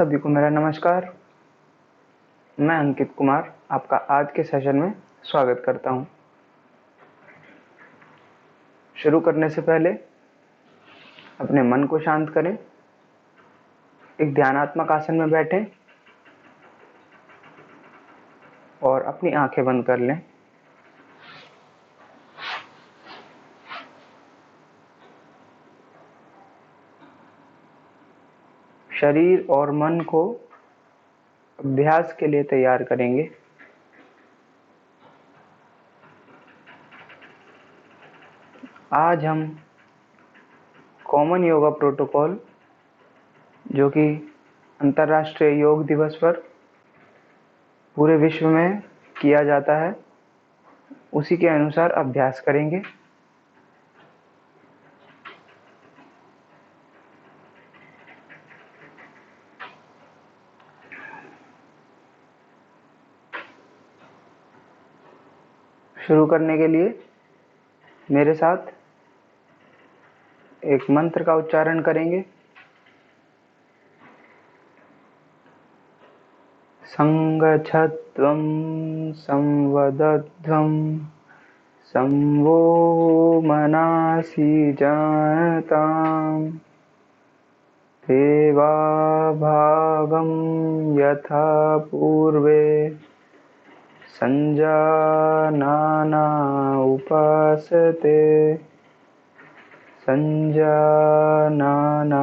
सभी को मेरा नमस्कार। मैं अंकित कुमार आपका आज के सेशन में स्वागत करता हूं। शुरू करने से पहले अपने मन को शांत करें, एक ध्यानात्मक आसन में बैठें और अपनी आंखें बंद कर लें। शरीर और मन को अभ्यास के लिए तैयार करेंगे। आज हम कॉमन योगा प्रोटोकॉल, जो कि अंतर्राष्ट्रीय योग दिवस पर पूरे विश्व में किया जाता है, उसी के अनुसार अभ्यास करेंगे। शुरू करने के लिए मेरे साथ एक मंत्र का उच्चारण करेंगे। संगच्छध्वं संवदध्वं संवो मनासि जानताम् देवाभागं यथा पूर्वे संजानाना उपासते संजानाना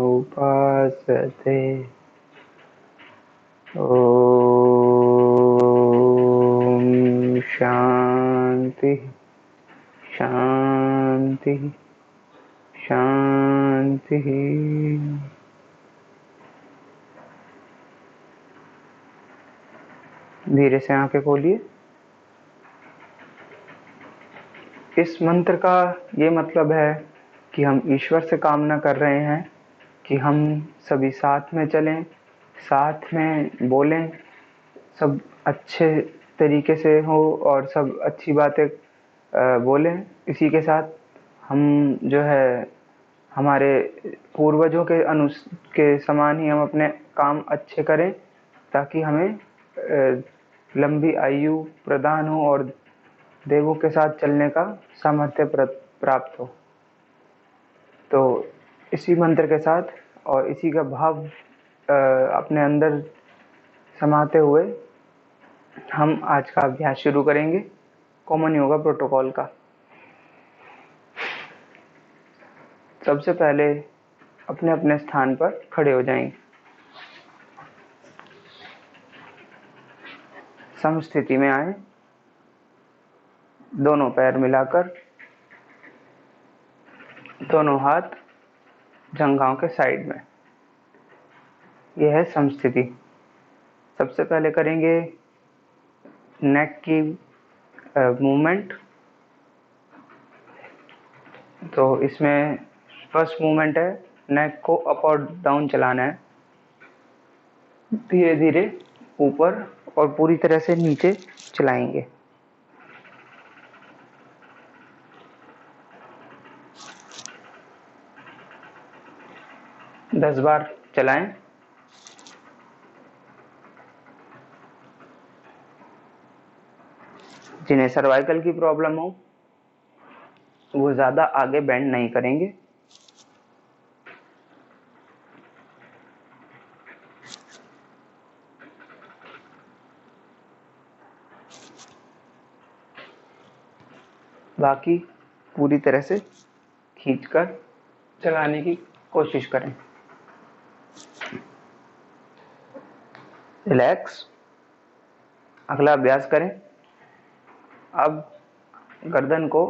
उपासते। ओम शांति शांति शांति। धीरे से आंखें खोलिए। इस मंत्र का ये मतलब है कि हम ईश्वर से कामना कर रहे हैं कि हम सभी साथ में चलें, साथ में बोलें, सब अच्छे तरीके से हो और सब अच्छी बातें बोलें। इसी के साथ हम जो है हमारे पूर्वजों के समान ही हम अपने काम अच्छे करें, ताकि हमें लंबी आयु प्रदान हो और देवों के साथ चलने का सामर्थ्य प्राप्त हो। तो इसी मंत्र के साथ और इसी का भाव अपने अंदर समाते हुए हम आज का अभ्यास शुरू करेंगे कॉमन योगा प्रोटोकॉल का। सबसे पहले अपने अपने स्थान पर खड़े हो जाएंगे। समस्थिति में आए, दोनों पैर मिलाकर, दोनों हाथ जंघाओं के साइड में। यह है समस्थिति। सबसे पहले करेंगे नेक की मूवमेंट। तो इसमें फर्स्ट मूवमेंट है, नेक को अप और डाउन चलाना है, धीरे धीरे ऊपर और पूरी तरह से नीचे चलाएंगे। दस बार चलाएं। जिन्हें सर्वाइकल की प्रॉब्लम हो वो ज्यादा आगे बेंड नहीं करेंगे। बाकी पूरी तरह से खींचकर चलाने की कोशिश करें। रिलैक्स। अगला अभ्यास करें। अब गर्दन को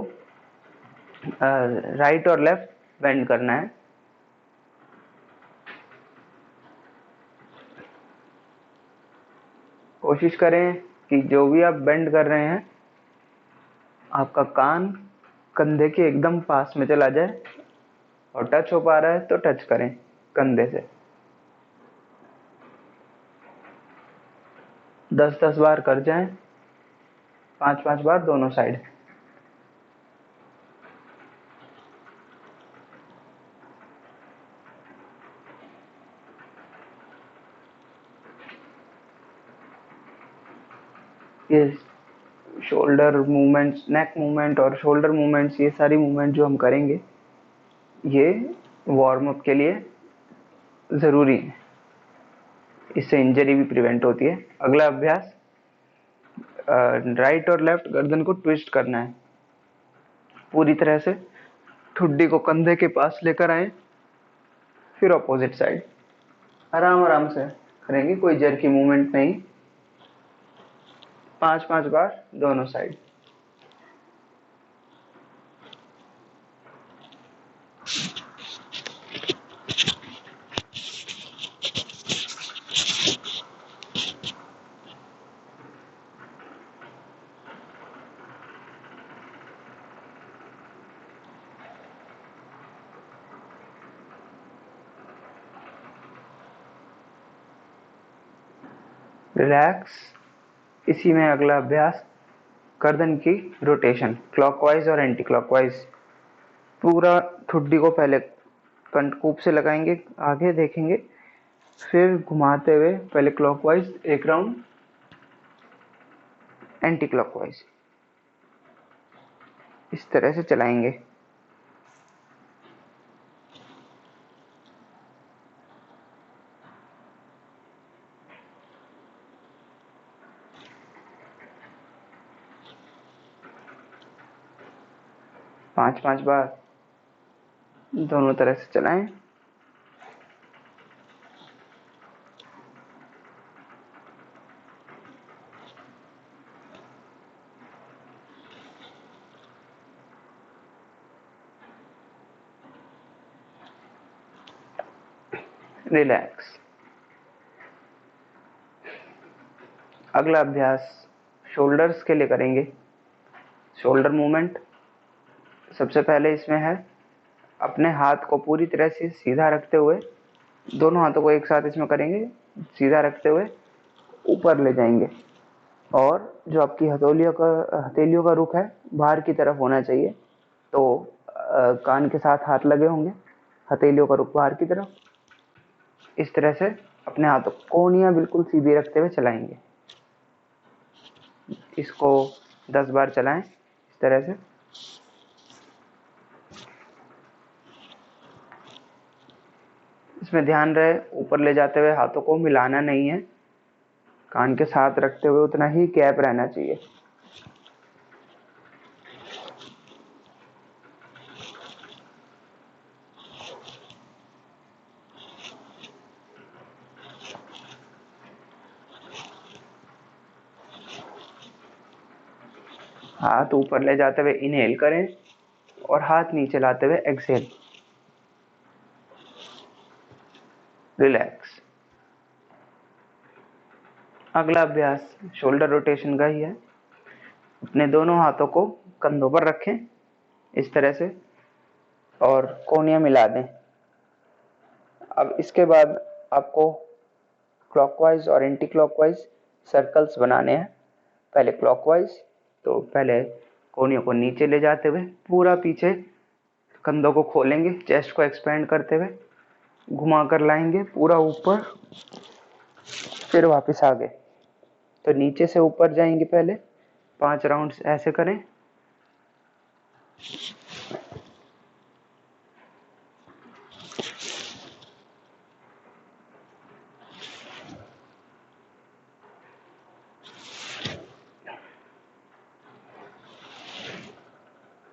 राइट और लेफ्ट बेंड करना है। कोशिश करें कि जो भी आप बेंड कर रहे हैं, आपका कान कंधे के एकदम पास में चला जाए, और टच हो पा रहा है तो टच करें कंधे से। 10-10 बार कर जाएं, 5-5 बार दोनों साइड। ये शोल्डर मूवमेंट्स, नेक मूवमेंट और शोल्डर मूवमेंट्स, ये सारी मूवमेंट जो हम करेंगे ये वार्म अप के लिए ज़रूरी है। इससे इंजरी भी प्रिवेंट होती है। अगला अभ्यास, राइट और लेफ्ट गर्दन को ट्विस्ट करना है। पूरी तरह से ठुड्डी को कंधे के पास लेकर आए, फिर ऑपोजिट साइड आराम आराम से करेंगे, कोई जर्की मूवमेंट नहीं। 5-5 बार दोनों साइड। रिलैक्स। इसी में अगला अभ्यास, गर्दन की रोटेशन क्लॉकवाइज और एंटी क्लॉकवाइज। पूरा ठुड्डी को पहले कंठकूप से लगाएंगे, आगे देखेंगे, फिर घुमाते हुए पहले क्लॉकवाइज एक राउंड, एंटी क्लॉकवाइज, इस तरह से चलाएंगे। पांच पांच बार दोनों तरह से चलाएं। रिलैक्स। अगला अभ्यास शोल्डर्स के लिए करेंगे। शोल्डर मूवमेंट सबसे पहले इसमें है, अपने हाथ को पूरी तरह से सीधा रखते हुए, दोनों हाथों को एक साथ इसमें करेंगे, सीधा रखते हुए ऊपर ले जाएंगे, और जो आपकी हथेलियों का रुख है बाहर की तरफ होना चाहिए। तो कान के साथ हाथ लगे होंगे, हथेलियों का रुख बाहर की तरफ। इस तरह से अपने हाथों कोहनियां बिल्कुल सीधी रखते हुए चलाएंगे। इसको 10 बार चलाएं इस तरह से। इसमें ध्यान रहे ऊपर ले जाते हुए हाथों को मिलाना नहीं है, कान के साथ रखते हुए उतना ही गैप रहना चाहिए। हाथ ऊपर ले जाते हुए इनहेल करें और हाथ नीचे लाते हुए एक्सहेल। रिलैक्स। अगला अभ्यास शोल्डर रोटेशन का ही है। अपने दोनों हाथों को कंधों पर रखें इस तरह से और कोहनियां मिला दें। अब इसके बाद आपको क्लॉकवाइज और एंटी क्लॉकवाइज सर्कल्स बनाने हैं। पहले क्लॉकवाइज, तो पहले कोहनियों को नीचे ले जाते हुए पूरा पीछे कंधों को खोलेंगे, चेस्ट को एक्सपेंड करते हुए घुमा कर लाएंगे पूरा ऊपर, फिर वापस आगे। तो नीचे से ऊपर जाएंगे, पहले 5 राउंड्स ऐसे करें।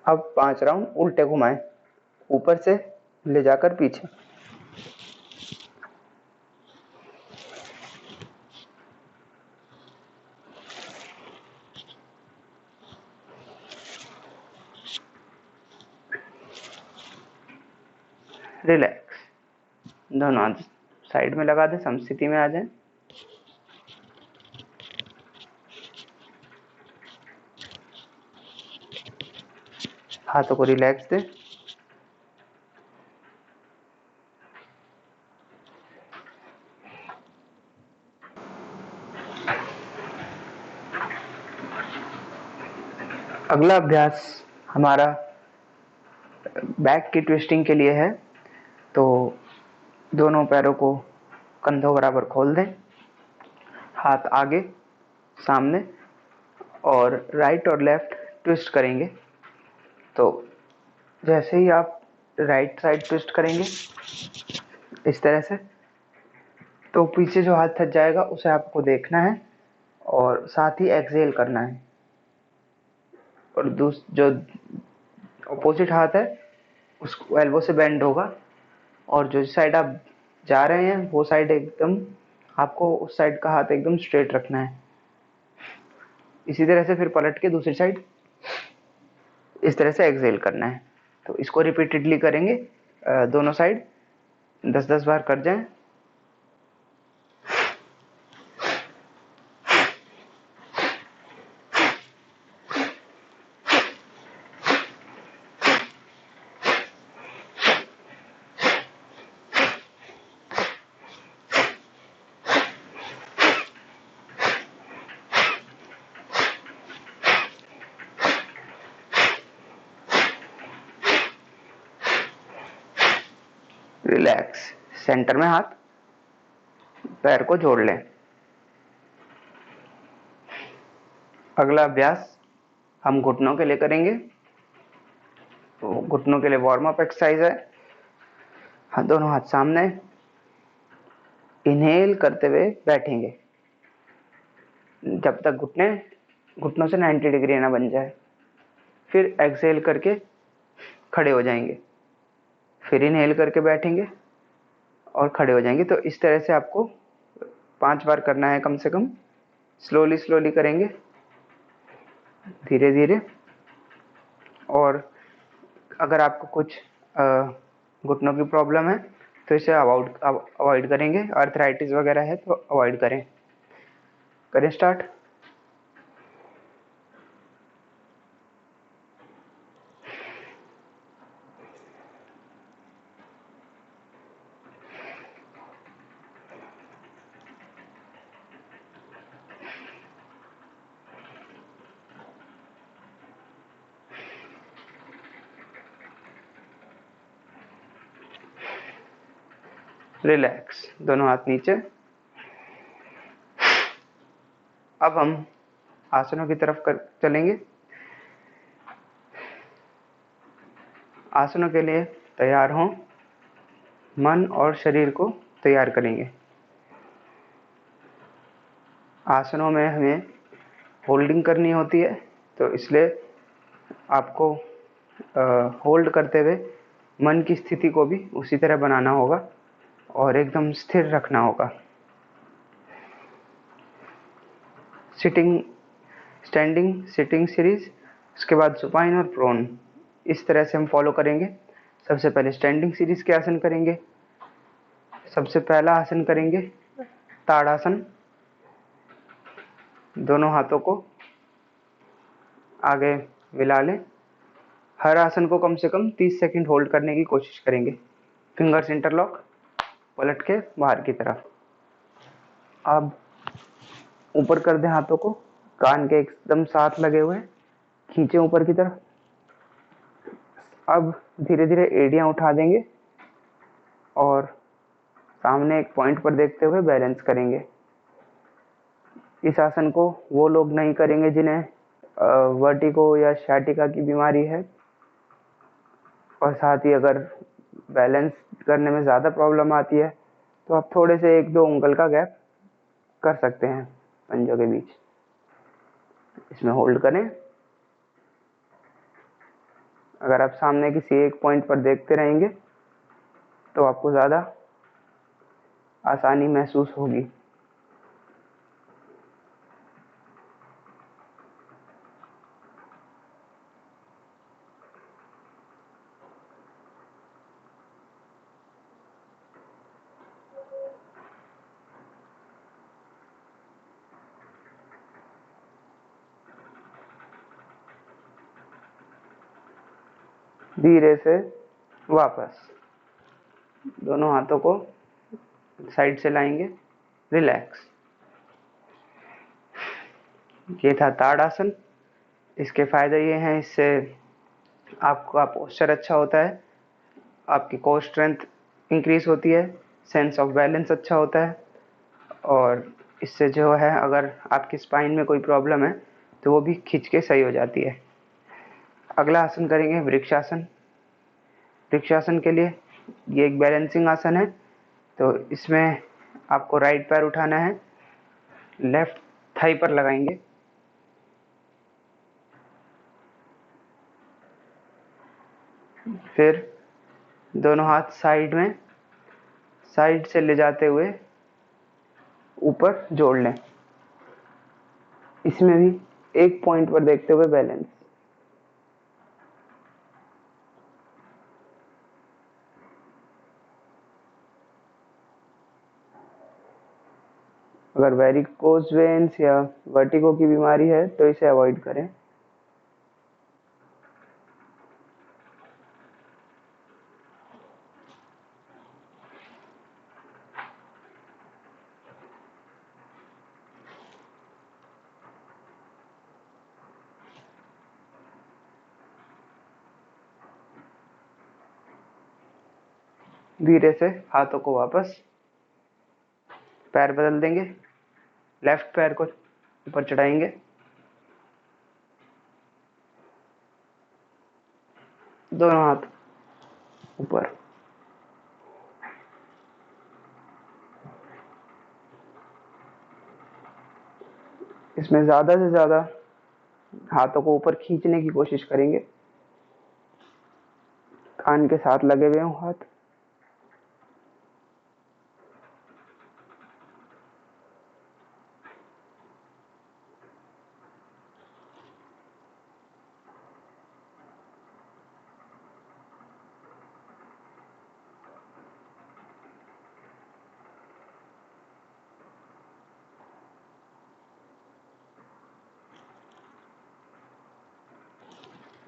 अब 5 राउंड उल्टे घुमाएं, ऊपर से ले जाकर पीछे। रिलैक्स। दोनों हाथ साइड में लगा दें, समस्थिति में आ जाएं। हाथों को रिलैक्स दें। अगला अभ्यास हमारा बैक की ट्विस्टिंग के लिए है। तो दोनों पैरों को कंधों बराबर खोल दें, हाथ आगे सामने, और राइट और लेफ्ट ट्विस्ट करेंगे। तो जैसे ही आप राइट साइड ट्विस्ट करेंगे इस तरह से, तो पीछे जो हाथ थक जाएगा उसे आपको देखना है और साथ ही एक्सहेल करना है। और जो अपोजिट हाथ है उसको एल्बो से बेंड होगा, और जो साइड आप जा रहे हैं वो साइड एकदम, आपको उस साइड का हाथ एकदम स्ट्रेट रखना है। इसी तरह से फिर पलट के दूसरी साइड इस तरह से एक्सहेल करना है। तो इसको रिपीटेडली करेंगे, दोनों साइड 10-10 बार कर जाएं। रिलैक्स, सेंटर में हाथ, पैर को जोड़ लें। अगला अभ्यास हम घुटनों के लिए करेंगे। तो घुटनों के लिए वार्म अप एक्सरसाइज है। हाँ, दोनों हाथ सामने, इनहेल करते हुए बैठेंगे जब तक घुटनों से 90 डिग्री ना बन जाए। फिर एक्सहेल करके खड़े हो जाएंगे, फिर इनहेल करके बैठेंगे और खड़े हो जाएंगे। तो इस तरह से आपको 5 बार करना है कम से कम। स्लोली स्लोली करेंगे, धीरे धीरे। और अगर आपको कुछ घुटनों की प्रॉब्लम है तो इसे अवॉइड करेंगे। आर्थराइटिस वगैरह है तो अवॉइड करें। करें स्टार्ट। रिलैक्स, दोनों हाथ नीचे। अब हम आसनों की तरफ चलेंगे। आसनों के लिए तैयार हों, मन और शरीर को तैयार करेंगे। आसनों में हमें होल्डिंग करनी होती है, तो इसलिए आपको होल्ड करते हुए मन की स्थिति को भी उसी तरह बनाना होगा और एकदम स्थिर रखना होगा। स्टैंडिंग सिटिंग सीरीज, उसके बाद सुपाइन और प्रोन, इस तरह से हम फॉलो करेंगे। सबसे पहले स्टैंडिंग सीरीज के आसन करेंगे। सबसे पहला आसन करेंगे ताड़ासन। दोनों हाथों को आगे मिला लें। हर आसन को कम से कम 30 सेकंड होल्ड करने की कोशिश करेंगे। फिंगर्स इंटरलॉक, पलट के बाहर की तरफ। अब ऊपर कर दें हाथों को, कान के एकदम साथ लगे हुए, खींचे ऊपर की तरफ। अब धीरे धीरे एड़ियां उठा देंगे और सामने एक पॉइंट पर देखते हुए बैलेंस करेंगे। इस आसन को वो लोग नहीं करेंगे जिन्हें वर्टिगो या सciatica की बीमारी है, और साथ ही अगर बैलेंस करने में ज़्यादा प्रॉब्लम आती है तो आप थोड़े से 1-2 उंगल का गैप कर सकते हैं पंजों के बीच। इसमें होल्ड करें। अगर आप सामने किसी एक पॉइंट पर देखते रहेंगे तो आपको ज़्यादा आसानी महसूस होगी। धीरे से वापस दोनों हाथों को साइड से लाएंगे। रिलैक्स। ये था ताड़ासन। इसके फायदे ये हैं, इससे आपका पोस्चर अच्छा होता है, आपकी कोर स्ट्रेंथ इंक्रीज होती है, सेंस ऑफ बैलेंस अच्छा होता है, और इससे जो है अगर आपकी स्पाइन में कोई प्रॉब्लम है तो वो भी खींच के सही हो जाती है। अगला आसन करेंगे वृक्षासन। वृक्षासन के लिए ये एक बैलेंसिंग आसन है। तो इसमें आपको राइट पैर उठाना है, लेफ्ट थाई पर लगाएंगे, फिर दोनों हाथ साइड से ले जाते हुए ऊपर जोड़ लें। इसमें भी एक पॉइंट पर देखते हुए बैलेंस। अगर वेरिकोज वेन्स या वर्टिगो की बीमारी है तो इसे अवॉइड करें। धीरे से हाथों को वापस, पैर बदल देंगे, लेफ्ट पैर को ऊपर चढ़ाएंगे, दोनों हाथ ऊपर। इसमें ज्यादा से ज्यादा हाथों को ऊपर खींचने की कोशिश करेंगे, कान के साथ लगे हुए हों हाथ।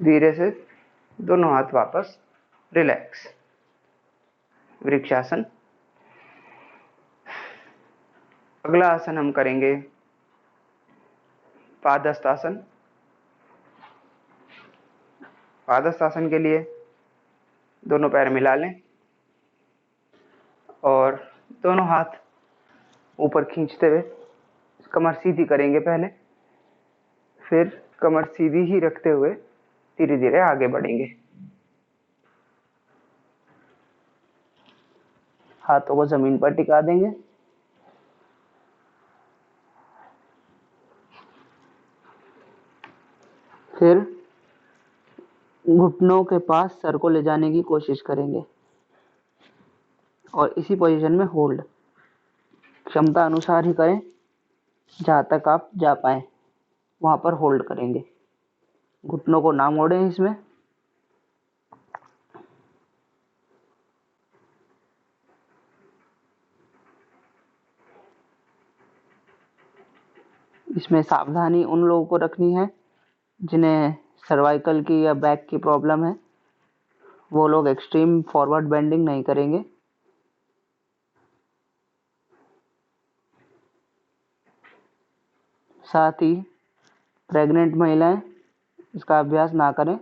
धीरे से दोनों हाथ वापस, रिलैक्स। वृक्षासन। अगला आसन हम करेंगे पादहस्तासन। पादहस्तासन के लिए दोनों पैर मिला लें और दोनों हाथ ऊपर खींचते हुए कमर सीधी करेंगे पहले, फिर कमर सीधी ही रखते हुए धीरे धीरे आगे बढ़ेंगे। हाथों को जमीन पर टिका देंगे, फिर घुटनों के पास सर को ले जाने की कोशिश करेंगे और इसी पोजीशन में होल्ड, क्षमता अनुसार ही करें, जहां तक आप जा पाए वहां पर होल्ड करेंगे। घुटनों को ना मोड़ें। इसमें सावधानी उन लोगों को रखनी है जिन्हें सर्वाइकल की या बैक की प्रॉब्लम है। वो लोग एक्सट्रीम फॉरवर्ड बेंडिंग नहीं करेंगे। साथ ही प्रेग्नेंट महिलाएं इसका अभ्यास ना करें।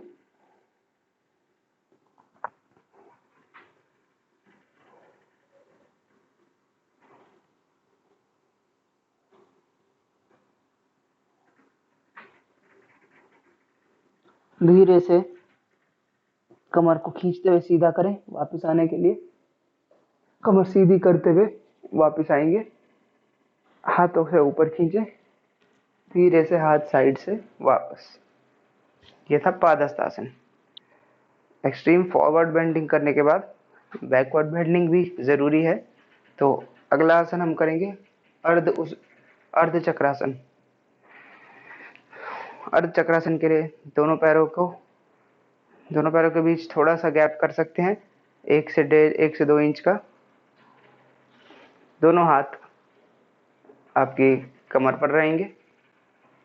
धीरे से कमर को खींचते हुए सीधा करें। वापस आने के लिए कमर सीधी करते हुए वापस आएंगे, हाथों से ऊपर खींचें, धीरे से हाथ साइड से वापस। ये था पादहस्तासन। एक्सट्रीम फॉरवर्ड बेंडिंग करने के बाद बैकवर्ड बेंडिंग भी जरूरी है। तो अगला आसन हम करेंगे अर्ध चक्रासन। अर्ध चक्रासन के लिए दोनों पैरों के बीच थोड़ा सा गैप कर सकते हैं, 1 से 2 इंच का। दोनों हाथ आपकी कमर पर रहेंगे,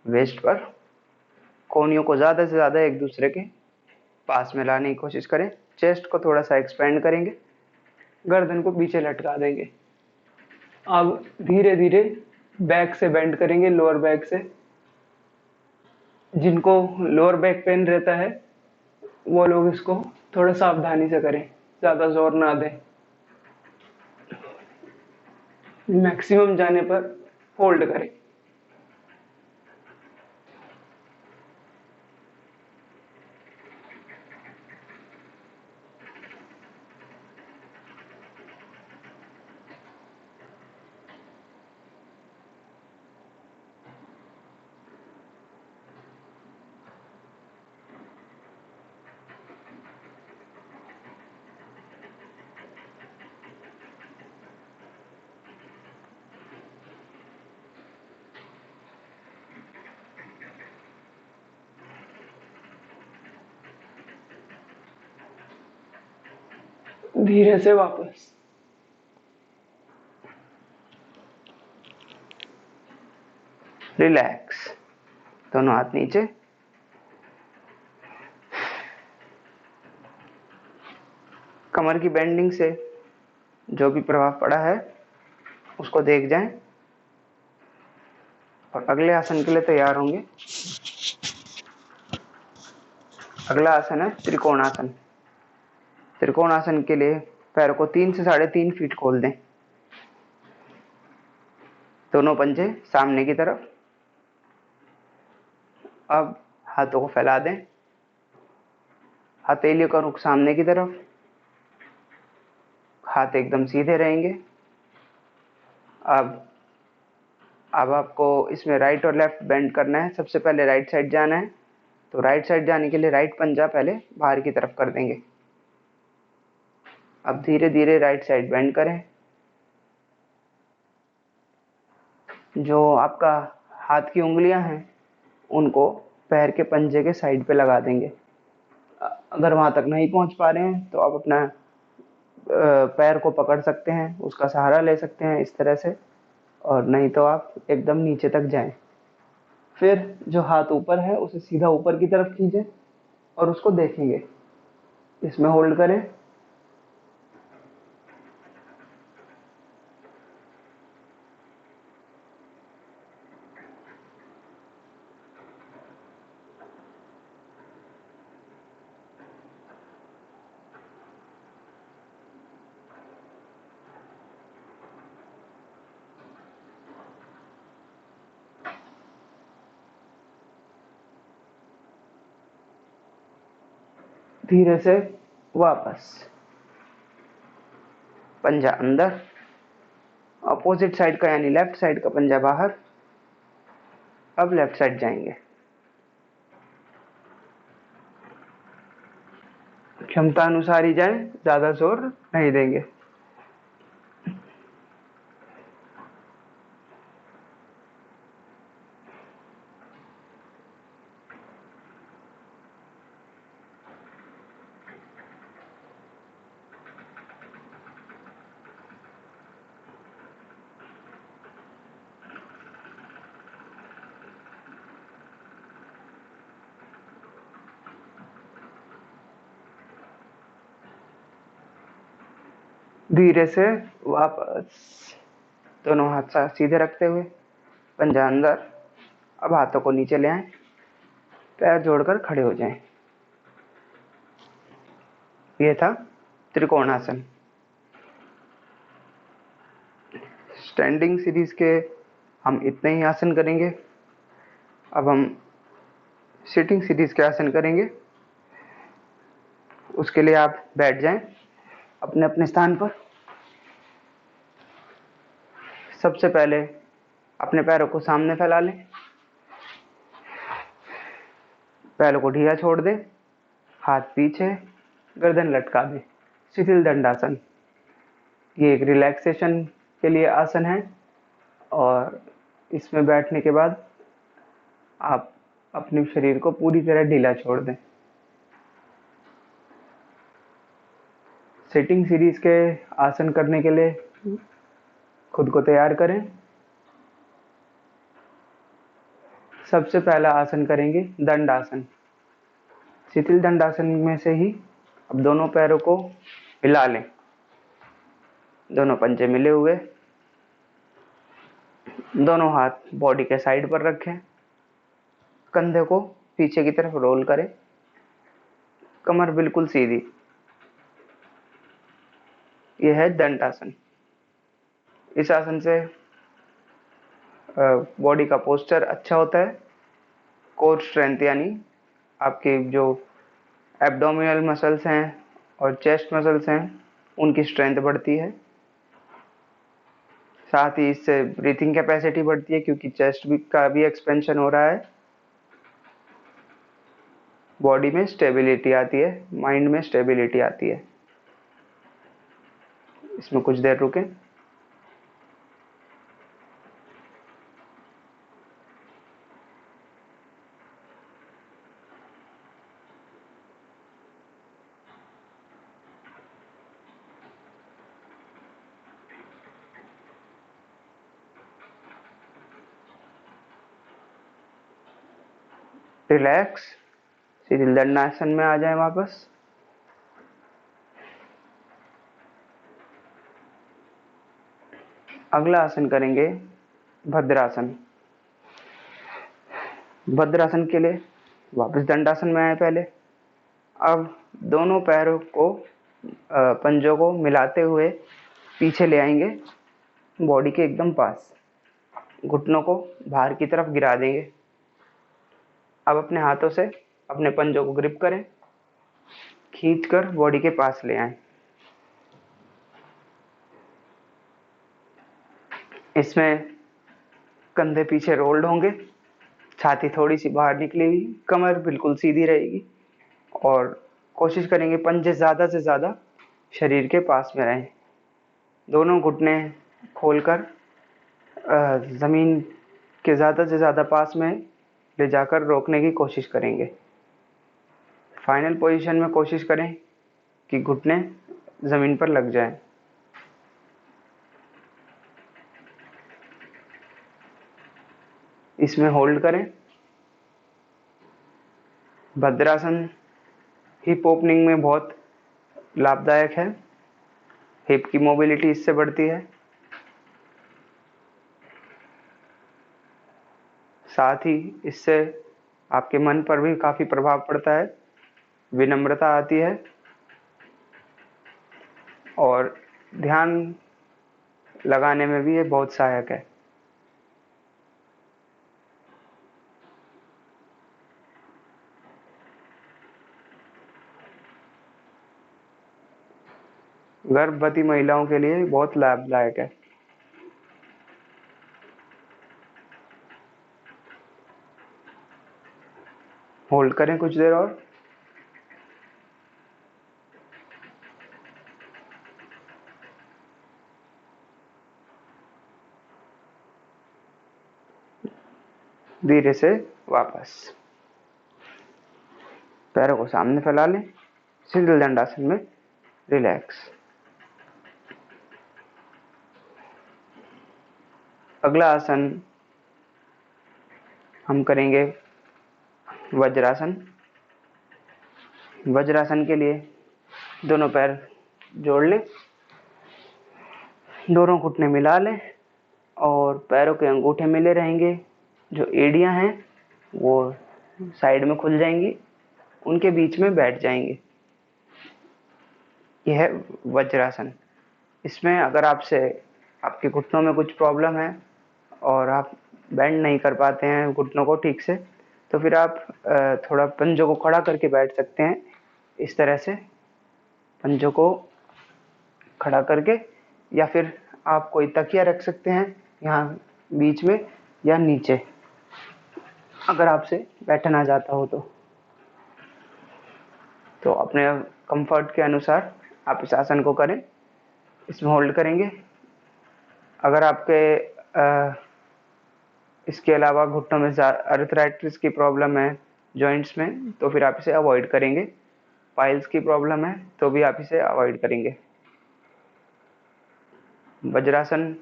वेस्ट पर। कोहनियों को ज्यादा से ज्यादा एक दूसरे के पास में लाने की कोशिश करें। चेस्ट को थोड़ा सा एक्सपेंड करेंगे, गर्दन को पीछे लटका देंगे। अब धीरे धीरे बैक से बेंड करेंगे, लोअर बैक से। जिनको लोअर बैक पेन रहता है वो लोग इसको थोड़ा सावधानी से करें, ज्यादा जोर ना दें। मैक्सिमम जाने पर होल्ड करें। धीरे से वापस। रिलैक्स, दोनों हाथ नीचे। कमर की बेंडिंग से जो भी प्रभाव पड़ा है उसको देख जाएं और अगले आसन के लिए तैयार होंगे। अगला आसन है त्रिकोणासन। त्रिकोणासन के लिए पैर को 3 से 3.5 फीट खोल दें। दोनों पंजे सामने की तरफ। अब हाथों को फैला दें, हथेलियों का रुख सामने की तरफ, हाथ एकदम सीधे रहेंगे। अब आपको इसमें राइट और लेफ्ट बेंड करना है। सबसे पहले राइट साइड जाना है, तो राइट साइड जाने के लिए राइट पंजा पहले बाहर की तरफ कर देंगे। अब धीरे धीरे राइट साइड बेंड करें। जो आपका हाथ की उंगलियां हैं उनको पैर के पंजे के साइड पे लगा देंगे। अगर वहां तक नहीं पहुंच पा रहे हैं तो आप अपना पैर को पकड़ सकते हैं, उसका सहारा ले सकते हैं इस तरह से, और नहीं तो आप एकदम नीचे तक जाएं। फिर जो हाथ ऊपर है उसे सीधा ऊपर की तरफ खींचें और उसको देखेंगे। इसमें होल्ड करें। धीरे से वापस, पंजा अंदर, अपोजिट साइड का यानी लेफ्ट साइड का पंजा बाहर। अब लेफ्ट साइड जाएंगे। क्षमता अनुसार ही जाएं, ज्यादा जोर नहीं देंगे। धीरे से वापस, दोनों हाथ सीधे रखते हुए, पंजा अंदर। अब हाथों को नीचे ले आएं, पैर जोड़कर खड़े हो जाएं। ये था त्रिकोणासन। स्टैंडिंग सीरीज के हम इतने ही आसन करेंगे। अब हम सिटिंग सीरीज के आसन करेंगे। उसके लिए आप बैठ जाएं अपने अपने स्थान पर। सबसे पहले अपने पैरों को सामने फैला लें, पैरों को ढीला छोड़ दें, हाथ पीछे, गर्दन लटका दें। शिथिल दंडासन, ये एक रिलैक्सेशन के लिए आसन है और इसमें बैठने के बाद आप अपने शरीर को पूरी तरह ढीला छोड़ दें। सिटिंग सीरीज के आसन करने के लिए खुद को तैयार करें। सबसे पहला आसन करेंगे दंडासन। शिथिल दंडासन में से ही अब दोनों पैरों को हिला लें, दोनों पंजे मिले हुए, दोनों हाथ बॉडी के साइड पर रखें, कंधे को पीछे की तरफ रोल करें, कमर बिल्कुल सीधी। यह है दंडासन। इस आसन से बॉडी का पोस्चर अच्छा होता है। कोर स्ट्रेंथ यानी आपके जो एब्डोमिनल मसल्स हैं और चेस्ट मसल्स हैं उनकी स्ट्रेंथ बढ़ती है। साथ ही इससे ब्रीथिंग कैपेसिटी बढ़ती है क्योंकि चेस्ट का भी एक्सपेंशन हो रहा है। बॉडी में स्टेबिलिटी आती है, माइंड में स्टेबिलिटी आती है। इसमें कुछ देर रुकें। रिलैक्स, शीतल दंडासन में आ जाएं वापस। अगला आसन करेंगे भद्रासन। भद्रासन के लिए वापस दंडासन में आए पहले। अब दोनों पैरों को पंजों को मिलाते हुए पीछे ले आएंगे, बॉडी के एकदम पास। घुटनों को बाहर की तरफ गिरा देंगे। अब अपने हाथों से अपने पंजों को ग्रिप करें, खींचकर बॉडी के पास ले आएं। इसमें कंधे पीछे रोल्ड होंगे, छाती थोड़ी सी बाहर निकली हुई, कमर बिल्कुल सीधी रहेगी और कोशिश करेंगे पंजे ज़्यादा से ज़्यादा शरीर के पास में रहें। दोनों घुटने खोलकर ज़मीन के ज़्यादा से ज़्यादा पास में ले जाकर रोकने की कोशिश करेंगे। फाइनल पोजीशन में कोशिश करें कि घुटने ज़मीन पर लग जाएं। इसमें होल्ड करें। भद्रासन हिप ओपनिंग में बहुत लाभदायक है, हिप की मोबिलिटी इससे बढ़ती है। साथ ही इससे आपके मन पर भी काफ़ी प्रभाव पड़ता है, विनम्रता आती है और ध्यान लगाने में भी ये बहुत सहायक है। गर्भवती महिलाओं के लिए बहुत लाभदायक है। होल्ड करें कुछ देर और। धीरे से वापस पैरों को सामने फैला लें, शीतल दंडासन में रिलैक्स। अगला आसन हम करेंगे वज्रासन। वज्रासन के लिए दोनों पैर जोड़ लें, दोनों घुटने मिला लें और पैरों के अंगूठे मिले रहेंगे। जो एड़ियां हैं वो साइड में खुल जाएंगी, उनके बीच में बैठ जाएंगे। यह है वज्रासन। इसमें अगर आपके घुटनों में कुछ प्रॉब्लम है और आप बेंड नहीं कर पाते हैं घुटनों को ठीक से, तो फिर आप थोड़ा पंजों को खड़ा करके बैठ सकते हैं। इस तरह से पंजों को खड़ा करके, या फिर आप कोई तकिया रख सकते हैं यहाँ बीच में या नीचे, अगर आपसे बैठा ना जाता हो तो अपने कंफर्ट के अनुसार आप इस आसन को करें। इसमें होल्ड करेंगे। अगर आपके इसके अलावा घुटनों में अर्थराइटिस की प्रॉब्लम है जॉइंट्स में, तो फिर आप इसे अवॉइड करेंगे। पाइल्स की प्रॉब्लम है तो भी आप इसे अवॉइड करेंगे। वज्रासन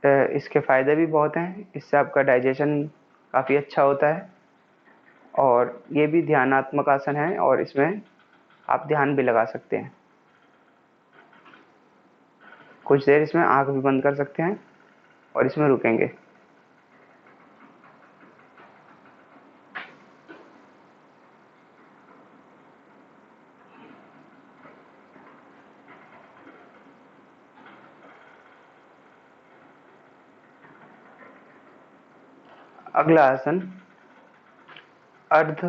इसके फ़ायदे भी बहुत हैं। इससे आपका डाइजेशन काफ़ी अच्छा होता है और ये भी ध्यानात्मक आसन है और इसमें आप ध्यान भी लगा सकते हैं। कुछ देर इसमें आंख भी बंद कर सकते हैं और इसमें रुकेंगे। अगला आसन अर्ध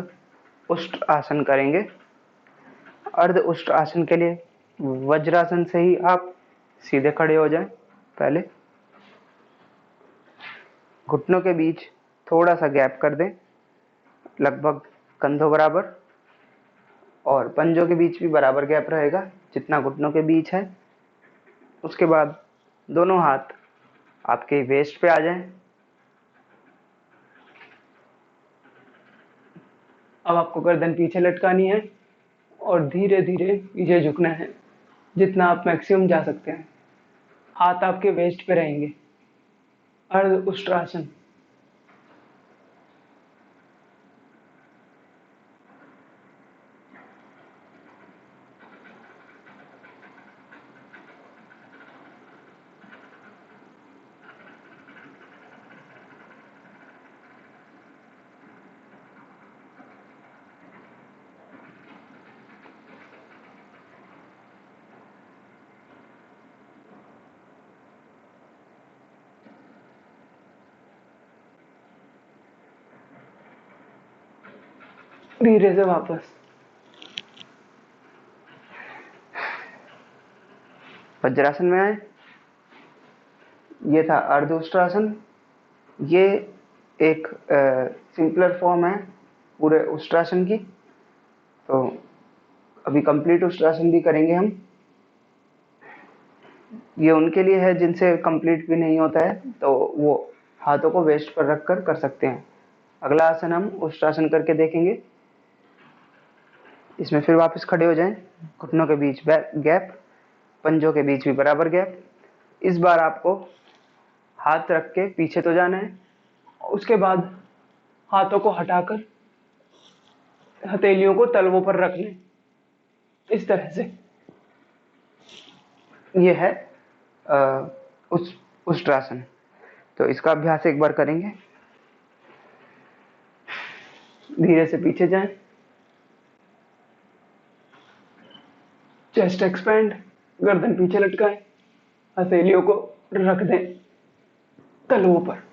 उष्ट आसन करेंगे। अर्ध उष्ट आसन के लिए वज्रासन से ही आप सीधे खड़े हो जाएं। पहले घुटनों के बीच थोड़ा सा गैप कर दें, लगभग कंधों बराबर, और पंजों के बीच भी बराबर गैप रहेगा जितना घुटनों के बीच है। उसके बाद दोनों हाथ आपके वेस्ट पे आ जाएं। अब आपको गर्दन पीछे लटकानी है और धीरे धीरे पीछे झुकना है जितना आप मैक्सिमम जा सकते हैं। हाथ आपके वेस्ट पे रहेंगे। अर्ध उष्ट्रासन। धीरे से वापस। वज्रासन में आए। ये था अर्ध उष्ट्रासन। ये एक सिंपलर फॉर्म है पूरे उष्ट्रासन की। तो अभी कंप्लीट उष्ट्रासन भी करेंगे हम। ये उनके लिए है जिनसे कंप्लीट भी नहीं होता है, तो वो हाथों को वेस्ट पर रखकर कर सकते हैं। अगला आसन हम उष्ट्रासन करके देखेंगे। इसमें फिर वापस खड़े हो जाएं, घुटनों के बीच गैप, पंजों के बीच भी बराबर गैप। इस बार आपको हाथ रख के पीछे तो जाना है, उसके बाद हाथों को हटाकर हथेलियों को तलवों पर रख लें, इस तरह से। ये है उष्ट्रासन। तो इसका अभ्यास एक बार करेंगे। धीरे से पीछे जाएं, चेस्ट एक्सपेंड, गर्दन पीछे लटकाएं, हथेलियों को रख दें तलवों पर।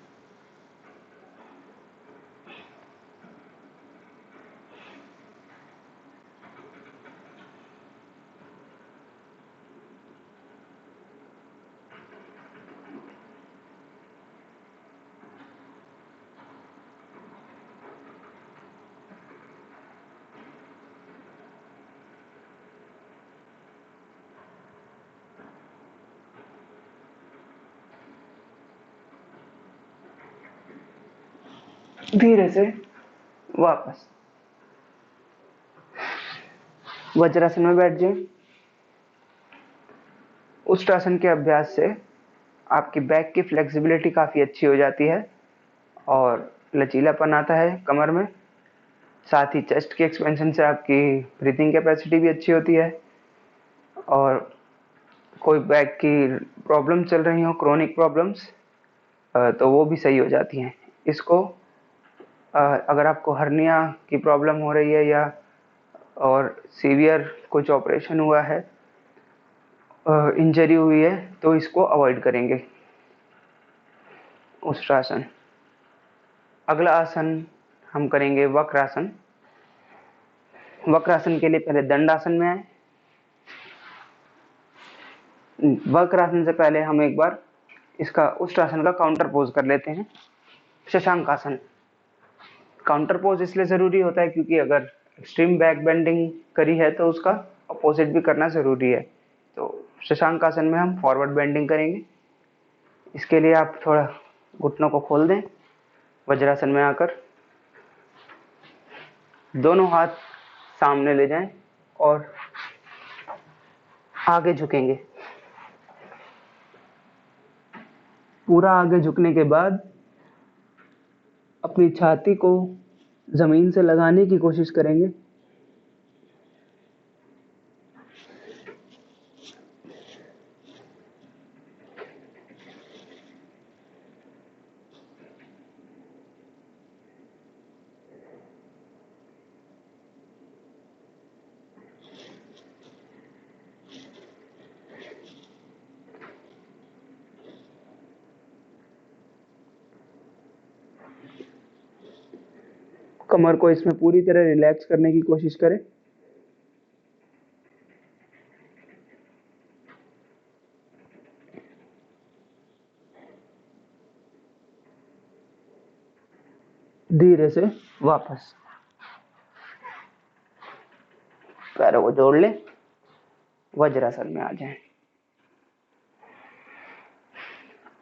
धीरे से वापस वज्रासन में बैठ जाएं। उष्ट्रासन के अभ्यास से आपकी बैक की फ्लेक्सिबिलिटी काफ़ी अच्छी हो जाती है और लचीलापन आता है कमर में। साथ ही चेस्ट की एक्सपेंशन से आपकी ब्रीथिंग कैपेसिटी भी अच्छी होती है। और कोई बैक की प्रॉब्लम चल रही हो, क्रोनिक प्रॉब्लम्स, तो वो भी सही हो जाती हैं। इसको अगर आपको हर्निया की प्रॉब्लम हो रही है या और सीवियर कुछ ऑपरेशन हुआ है, इंजरी हुई है, तो इसको अवॉइड करेंगे उष्ट्रासन। अगला आसन हम करेंगे वक्रासन। वक्रासन के लिए पहले दंडासन में आए। वक्रासन से पहले हम एक बार इसका उष्ट्रासन का काउंटर पोज कर लेते हैं, शशांकासन। काउंटर पोज इसलिए जरूरी होता है क्योंकि अगर एक्सट्रीम बैक बेंडिंग करी है तो उसका अपोजिट भी करना जरूरी है। तो शशांकासन में हम फॉरवर्ड बेंडिंग करेंगे। इसके लिए आप थोड़ा घुटनों को खोल दें। वज्रासन में आकर दोनों हाथ सामने ले जाएं और आगे झुकेंगे। पूरा आगे झुकने के बाद अपनी छाती को जमीन से लगाने की कोशिश करेंगे। कमर को इसमें पूरी तरह रिलैक्स करने की कोशिश करें। धीरे से वापस पैरों को जोड़ लें, वज्रासन में आ जाएं।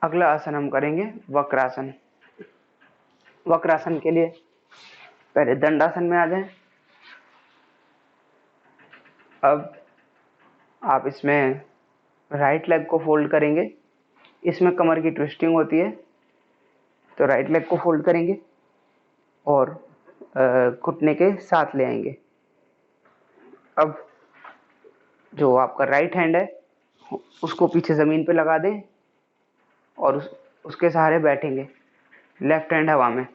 अगला आसन हम करेंगे वक्रासन। वक्रासन के लिए पहले दंडासन में आ जाएं। अब आप इसमें राइट लेग को फोल्ड करेंगे। इसमें कमर की ट्विस्टिंग होती है, तो राइट लेग को फोल्ड करेंगे और घुटने के साथ ले आएंगे। अब जो आपका राइट हैंड है उसको पीछे ज़मीन पे लगा दें और उसके सहारे बैठेंगे। लेफ्ट हैंड हवा में,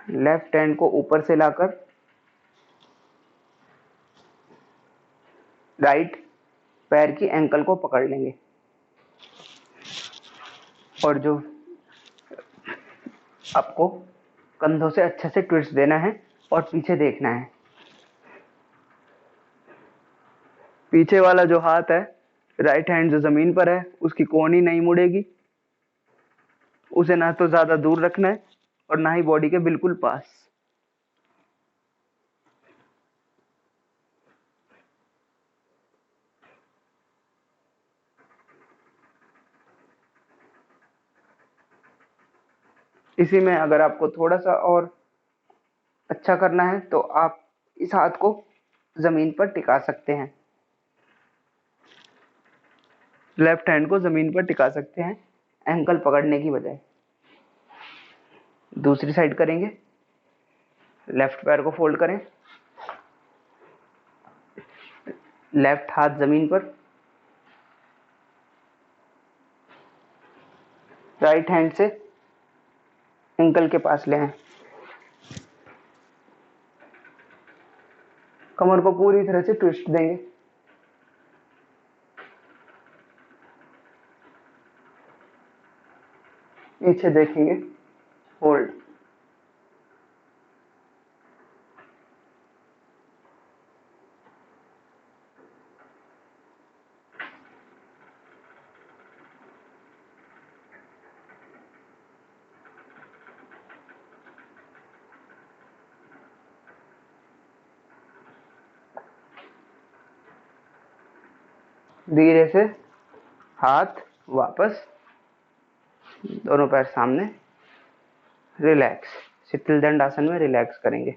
लेफ्ट हैंड को ऊपर से लाकर राइट पैर की एंकल को पकड़ लेंगे और जो आपको कंधों से अच्छे से ट्विस्ट देना है, और पीछे देखना है। पीछे वाला जो हाथ है, राइट हैंड जो जमीन पर है, उसकी कोहनी नहीं मुड़ेगी। उसे ना तो ज्यादा दूर रखना है और ना ही बॉडी के बिल्कुल पास। इसी में अगर आपको थोड़ा सा और अच्छा करना है तो आप इस हाथ को जमीन पर टिका सकते हैं, लेफ्ट हैंड को जमीन पर टिका सकते हैं एंकल पकड़ने की बजाय। दूसरी साइड करेंगे, लेफ्ट पैर को फोल्ड करें, लेफ्ट हाथ जमीन पर, राइट हैंड से एंकल के पास ले आए, कमर को पूरी तरह से ट्विस्ट देंगे। पीछे देखेंगे, होल्ड। धीरे से हाथ वापस, दोनों पैर सामने, रिलैक्स। शीतल दंड आसन में रिलैक्स करेंगे।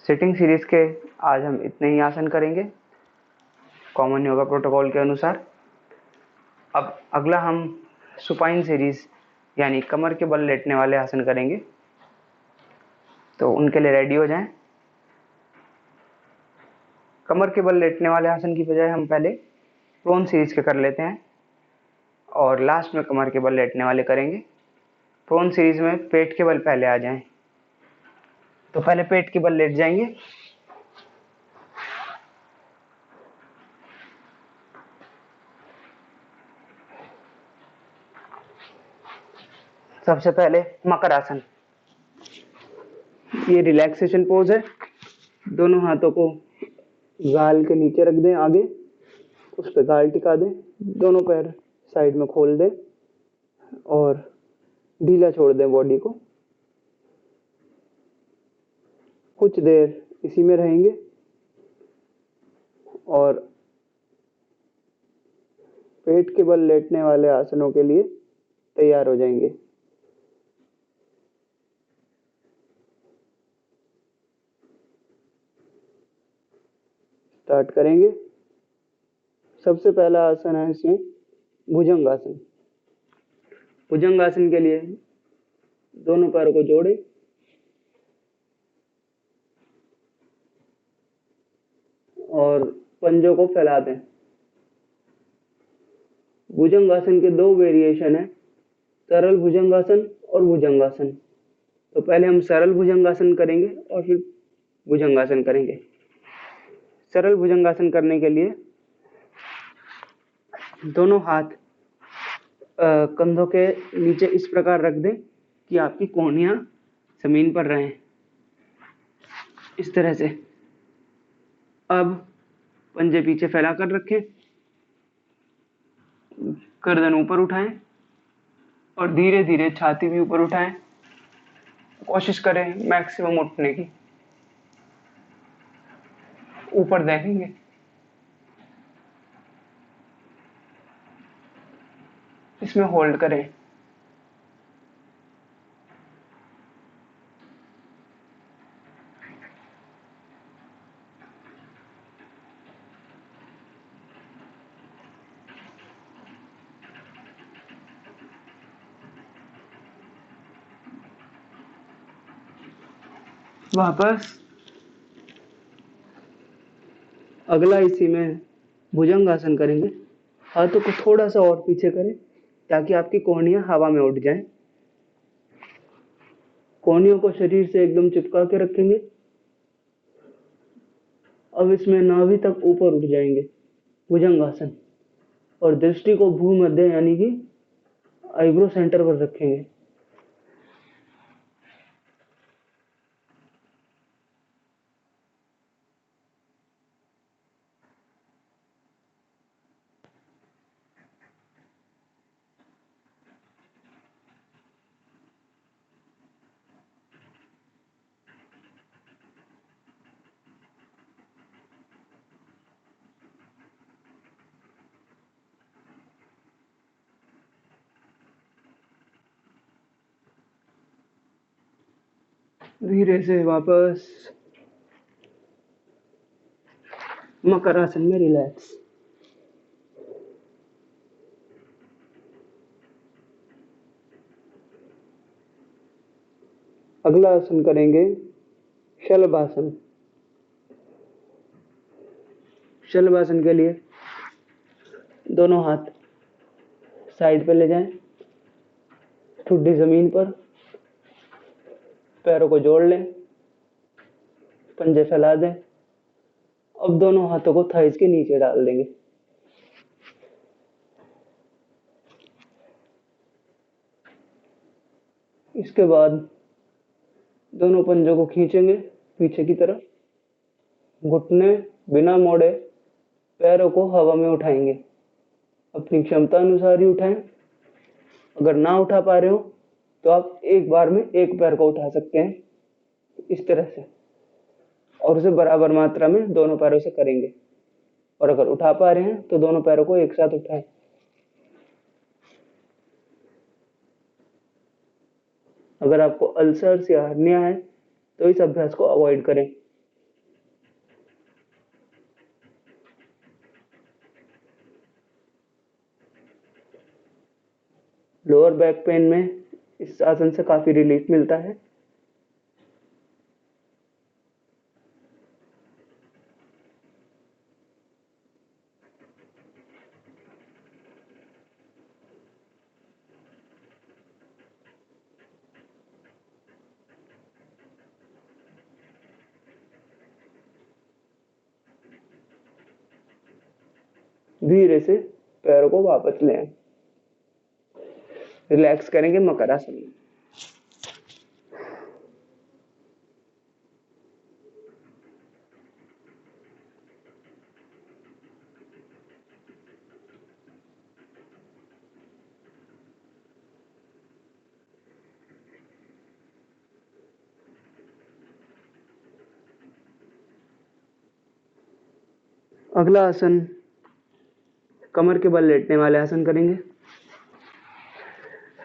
सिटिंग सीरीज के आज हम इतने ही आसन करेंगे कॉमन योगा प्रोटोकॉल के अनुसार। अब अगला हम सुपाइन सीरीज यानी कमर के बल लेटने वाले आसन करेंगे, तो उनके लिए रेडी हो जाएं। कमर के बल लेटने वाले आसन की बजाय हम पहले प्रोन सीरीज के कर लेते हैं और लास्ट में कमर के बल लेटने वाले करेंगे। प्रोन सीरीज में पेट के बल पहले आ जाएं, तो पहले पेट के बल लेट जाएंगे। सबसे पहले मकर आसन। ये रिलैक्सेशन पोज है। दोनों हाथों को गाल के नीचे रख दें, आगे उस पर गाल टिका दें, दोनों पैर साइड में खोल दें और ढीला छोड़ दें बॉडी को। कुछ देर इसी में रहेंगे और पेट के बल लेटने वाले आसनों के लिए तैयार हो जाएंगे। स्टार्ट करेंगे। सबसे पहला आसन है इसमें भुजंगासन। भुजंगासन के लिए दोनों पैरों को जोड़े और पंजों को फैला दें। भुजंगासन के दो वेरिएशन है, सरल भुजंगासन और भुजंगासन। तो पहले हम सरल भुजंगासन करेंगे और फिर भुजंगासन करेंगे। सरल भुजंगासन करने के लिए दोनों हाथ कंधों के नीचे इस प्रकार रख दें कि आपकी कोहनियां जमीन पर रहें, इस तरह से। अब पंजे पीछे फैला कर रखें, गर्दन ऊपर उठाएं और धीरे धीरे छाती भी ऊपर उठाएं। कोशिश करें मैक्सिमम उठने की। ऊपर देखेंगे, इसमें होल्ड करें। वापस अगला इसी में भुजंगासन करेंगे। हाथों को थोड़ा सा और पीछे करें ताकि आपकी कोहनियां हवा में उड़ जाएं। कोहनियों को शरीर से एकदम चिपका के रखेंगे। अब इसमें नाभि तक ऊपर उठ जाएंगे। भुजंगासन, और दृष्टि को भूमध्य यानी कि आईब्रो सेंटर पर रखेंगे। धीरे से वापस मकर आसन में रिलैक्स। अगला आसन करेंगे शलभासन। शलभासन के लिए दोनों हाथ साइड पे ले जाएं, ठुड्डी जमीन पर, पैरों को जोड़ लें, पंजे फैला दें। अब दोनों हाथों को थाइस के नीचे डाल देंगे। इसके बाद दोनों पंजों को खींचेंगे पीछे की तरफ, घुटने बिना मोड़े पैरों को हवा में उठाएंगे। अपनी क्षमता अनुसार ही उठाएं। अगर ना उठा पा रहे हो तो आप एक बार में एक पैर को उठा सकते हैं, इस तरह से, और उसे बराबर मात्रा में दोनों पैरों से करेंगे। और अगर उठा पा रहे हैं तो दोनों पैरों को एक साथ उठाएं। अगर आपको अल्सर्स या हर्निया है तो इस अभ्यास को अवॉइड करें। लोअर बैक पेन में इस आसन से काफी रिलीफ मिलता है। धीरे से पैरों को वापस ले आए। रिलैक्स करेंगे मकर आसन में। अगला आसन कमर के बल लेटने वाले आसन करेंगे।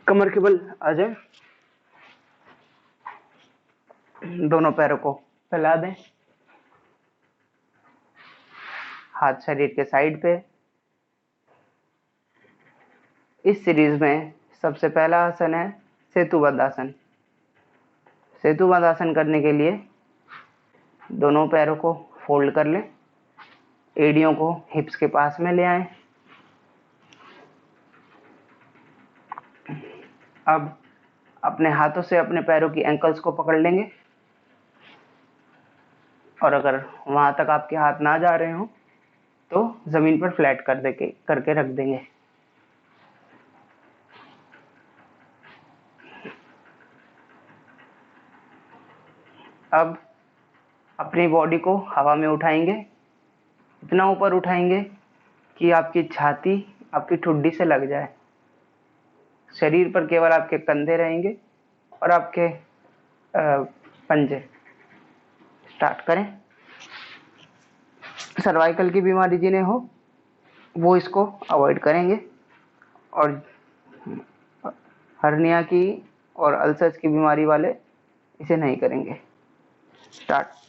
कमर के बल आ जाए, दोनों पैरों को फैला दें, हाथ शरीर के साइड पे। इस सीरीज में सबसे पहला आसन है सेतुबद्ध आसन। सेतुबद्ध आसन करने के लिए दोनों पैरों को फोल्ड कर लें, एड़ियों को हिप्स के पास में ले आएं। अब अपने हाथों से अपने पैरों की एंकल्स को पकड़ लेंगे, और अगर वहां तक आपके हाथ ना जा रहे हो तो जमीन पर फ्लैट करके रख देंगे। अब अपनी बॉडी को हवा में उठाएंगे, इतना ऊपर उठाएंगे कि आपकी छाती आपकी ठुड्डी से लग जाए। शरीर पर केवल आपके कंधे रहेंगे और आपके पंजे। स्टार्ट करें। सर्वाइकल की बीमारी जिन्हें हो वो इसको अवॉइड करेंगे, और हर्निया की और अल्सर्स की बीमारी वाले इसे नहीं करेंगे। स्टार्ट।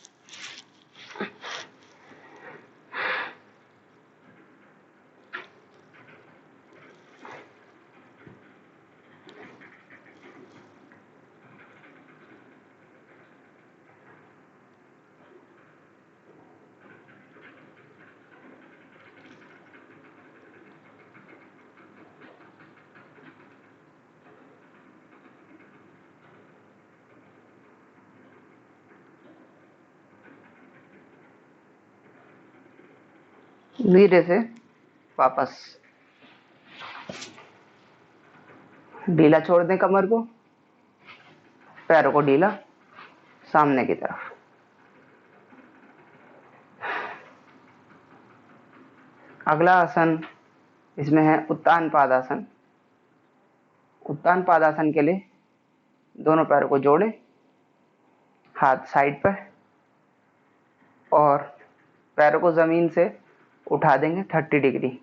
धीरे से वापस ढीला छोड़ दें कमर को, पैरों को ढीला सामने की तरफ। अगला आसन इसमें है उत्तान पादासन। उत्तान पादासन के लिए दोनों पैरों को जोड़ें, हाथ साइड पर, और पैरों को जमीन से उठा देंगे 30 डिग्री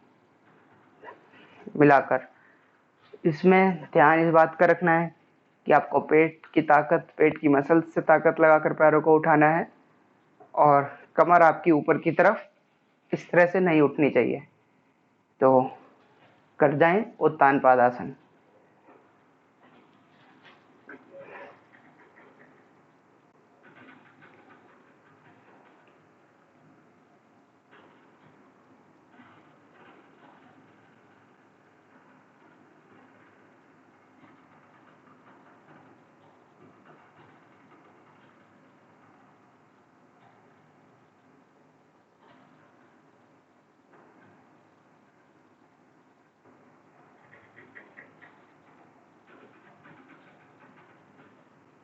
मिलाकर। इसमें ध्यान इस बात का रखना है कि आपको पेट की ताकत, पेट की मसल्स से ताकत लगाकर पैरों को उठाना है, और कमर आपकी ऊपर की तरफ इस तरह से नहीं उठनी चाहिए। तो कर जाएं उत्तान पादासन।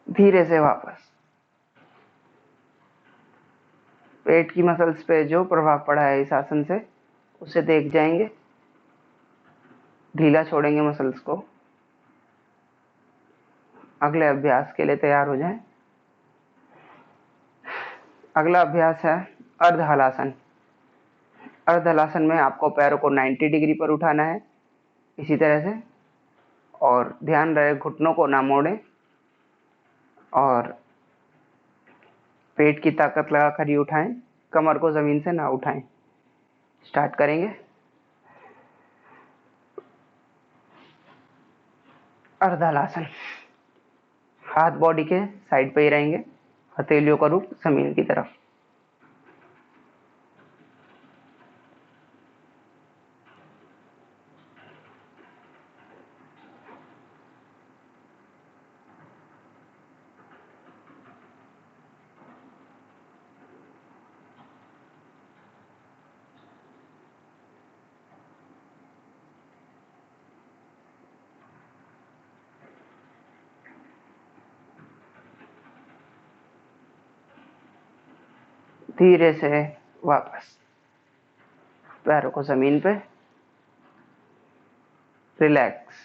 धीरे से वापस। पेट की मसल्स पे जो प्रभाव पड़ा है इस आसन से, उसे देख जाएंगे, ढीला छोड़ेंगे मसल्स को। अगले अभ्यास के लिए तैयार हो जाएं। अगला अभ्यास है अर्ध हलासन। अर्ध हलासन में आपको पैरों को 90 डिग्री पर उठाना है, इसी तरह से, और ध्यान रहे घुटनों को ना मोड़ें और पेट की ताकत लगाकर ही उठाएं, कमर को जमीन से ना उठाएं। स्टार्ट करेंगे। अर्ध हलासन। हाथ बॉडी के साइड पे ही रहेंगे, हथेलियों का रुख जमीन की तरफ। धीरे से वापस पैरों को जमीन पे, रिलैक्स।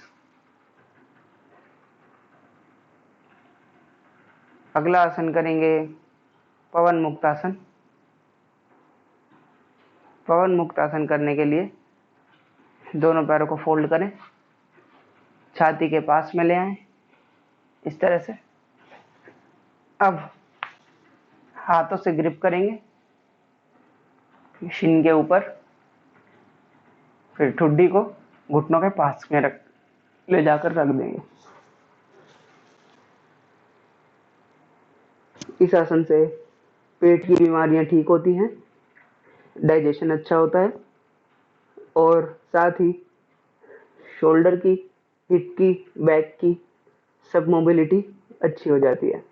अगला आसन करेंगे पवन मुक्तासन। पवन मुक्तासन करने के लिए दोनों पैरों को फोल्ड करें, छाती के पास में ले आएं, इस तरह से। अब हाथों से ग्रिप करेंगे शिन के ऊपर, फिर ठुड्डी को घुटनों के पास में ले जाकर रख देंगे। इस आसन से पेट की बीमारियां ठीक होती हैं, डाइजेशन अच्छा होता है, और साथ ही शोल्डर की, हिप की, बैक की सब मोबिलिटी अच्छी हो जाती है।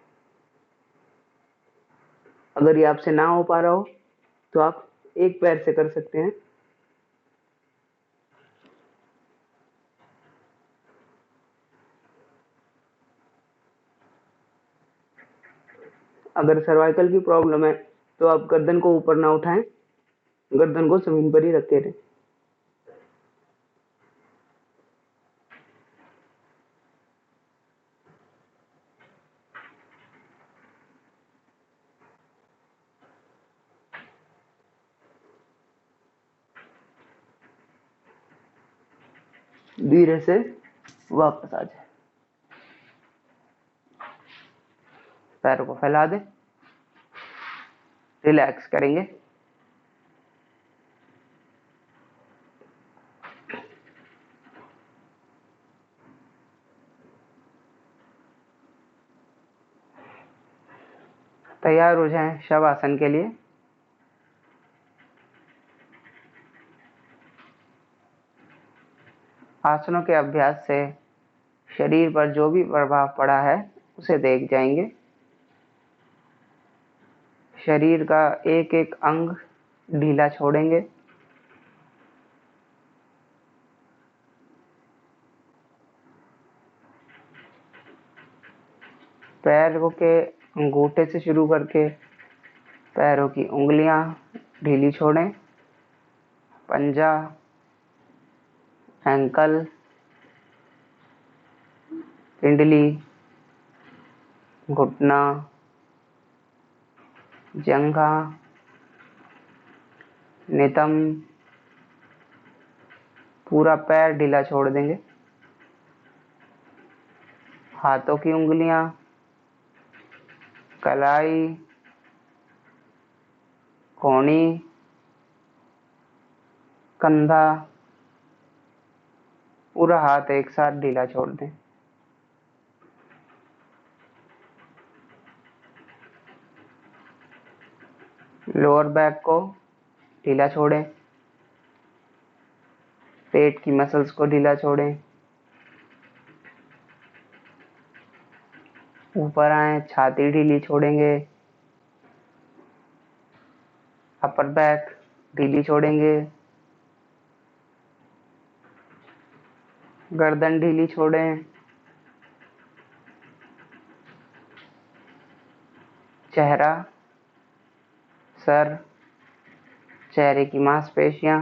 अगर ये आपसे ना हो पा रहा हो तो आप एक पैर से कर सकते हैं। अगर सर्वाइकल की प्रॉब्लम है तो आप गर्दन को ऊपर ना उठाएं, गर्दन को जमीन पर ही रखे रहें। धीरे से वापस आ जाए। पैरों को फैला दें, रिलैक्स करेंगे। तैयार हो जाएं शवासन के लिए। आसनों के अभ्यास से शरीर पर जो भी प्रभाव पड़ा है उसे देख जाएंगे। शरीर का एक एक अंग ढीला छोड़ेंगे, पैरों के अंगूठे से शुरू करके पैरों की उंगलियां ढीली छोड़ें। पंजा, एंकल, पिंडली, घुटना, जंघा, नितंब, पूरा पैर ढीला छोड़ देंगे। हाथों की उंगलियां, कलाई, कोहनी, कंधा, पूरा हाथ एक साथ ढीला छोड़ दें। लोअर बैक को ढीला छोड़ें। पेट की मसल्स को ढीला छोड़ें। ऊपर आए, छाती ढीली छोड़ेंगे। अपर बैक ढीली छोड़ेंगे। गर्दन ढीली छोड़ें। चेहरा, सर, चेहरे की मांसपेशियां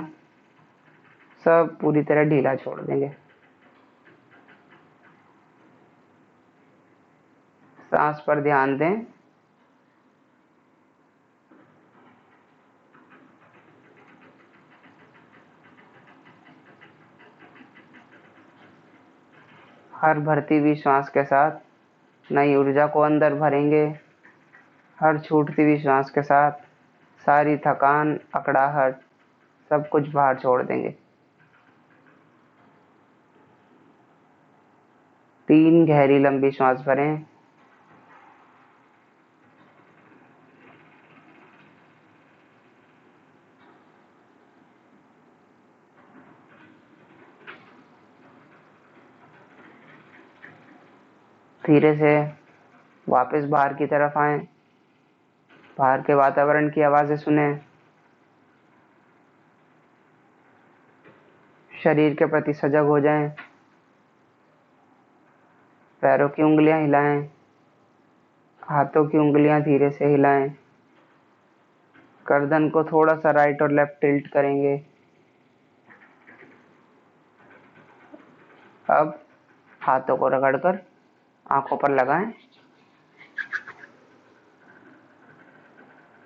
सब पूरी तरह ढीला छोड़ देंगे। सांस पर ध्यान दें। हर भरती हुई श्वास के साथ नई ऊर्जा को अंदर भरेंगे। हर छूटती हुई श्वास के साथ सारी थकान, अकड़ाहट सब कुछ बाहर छोड़ देंगे। 3 गहरी लंबी श्वास भरें। धीरे से वापस बाहर की तरफ आएं। बाहर के वातावरण की आवाजें सुने। शरीर के प्रति सजग हो जाएं। पैरों की उंगलियां हिलाएं। हाथों की उंगलियां धीरे से हिलाएं। गर्दन को थोड़ा सा राइट और लेफ्ट टिल्ट करेंगे। अब हाथों को रगड़कर आंखों पर लगाएं।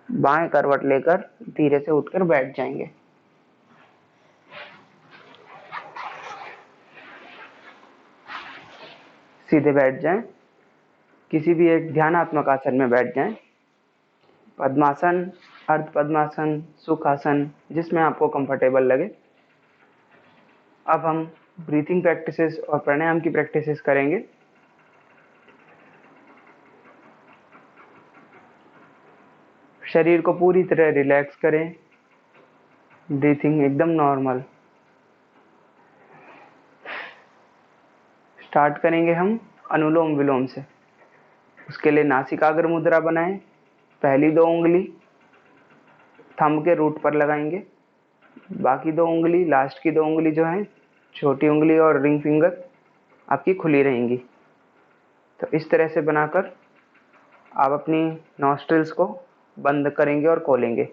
बाएं करवट लेकर धीरे से उठकर बैठ जाएंगे। सीधे बैठ जाएं। किसी भी एक ध्यानात्मक आसन में बैठ जाएं। पद्मासन, अर्ध पद्मासन, सुखासन, जिसमें आपको कंफर्टेबल लगे। अब हम ब्रीथिंग प्रैक्टिसेस और प्राणायाम की प्रैक्टिसेस करेंगे। शरीर को पूरी तरह रिलैक्स करें। ब्रीथिंग एकदम नॉर्मल। स्टार्ट करेंगे हम अनुलोम विलोम से। उसके लिए नासिकाग्र मुद्रा बनाएं। पहली 2 उंगली थंब के रूट पर लगाएंगे। बाकी 2 उंगली, लास्ट की 2 उंगली जो है, छोटी उंगली और रिंग फिंगर, आपकी खुली रहेंगी। तो इस तरह से बनाकर आप अपनी नॉस्ट्रिल्स को बंद करेंगे और खोलेंगे।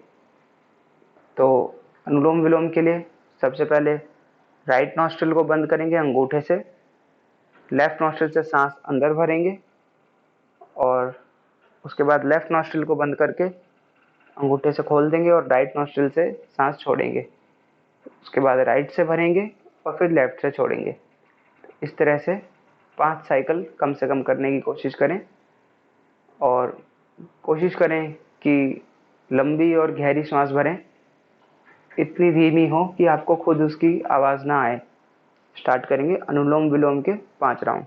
तो अनुलोम विलोम के लिए सबसे पहले राइट नॉस्ट्रिल को बंद करेंगे अंगूठे से। लेफ्ट नॉस्ट्रिल से सांस अंदर भरेंगे और उसके बाद लेफ्ट नॉस्ट्रिल को बंद करके अंगूठे से खोल देंगे और राइट नॉस्ट्रिल से सांस छोड़ेंगे। उसके बाद राइट से भरेंगे और फिर लेफ्ट से छोड़ेंगे। इस तरह से 5 साइकिल कम से कम करने की कोशिश करें और कोशिश करें कि लंबी और गहरी सांस भरें। इतनी धीमी हो कि आपको खुद उसकी आवाज़ ना आए। स्टार्ट करेंगे अनुलोम विलोम के 5 राउंड।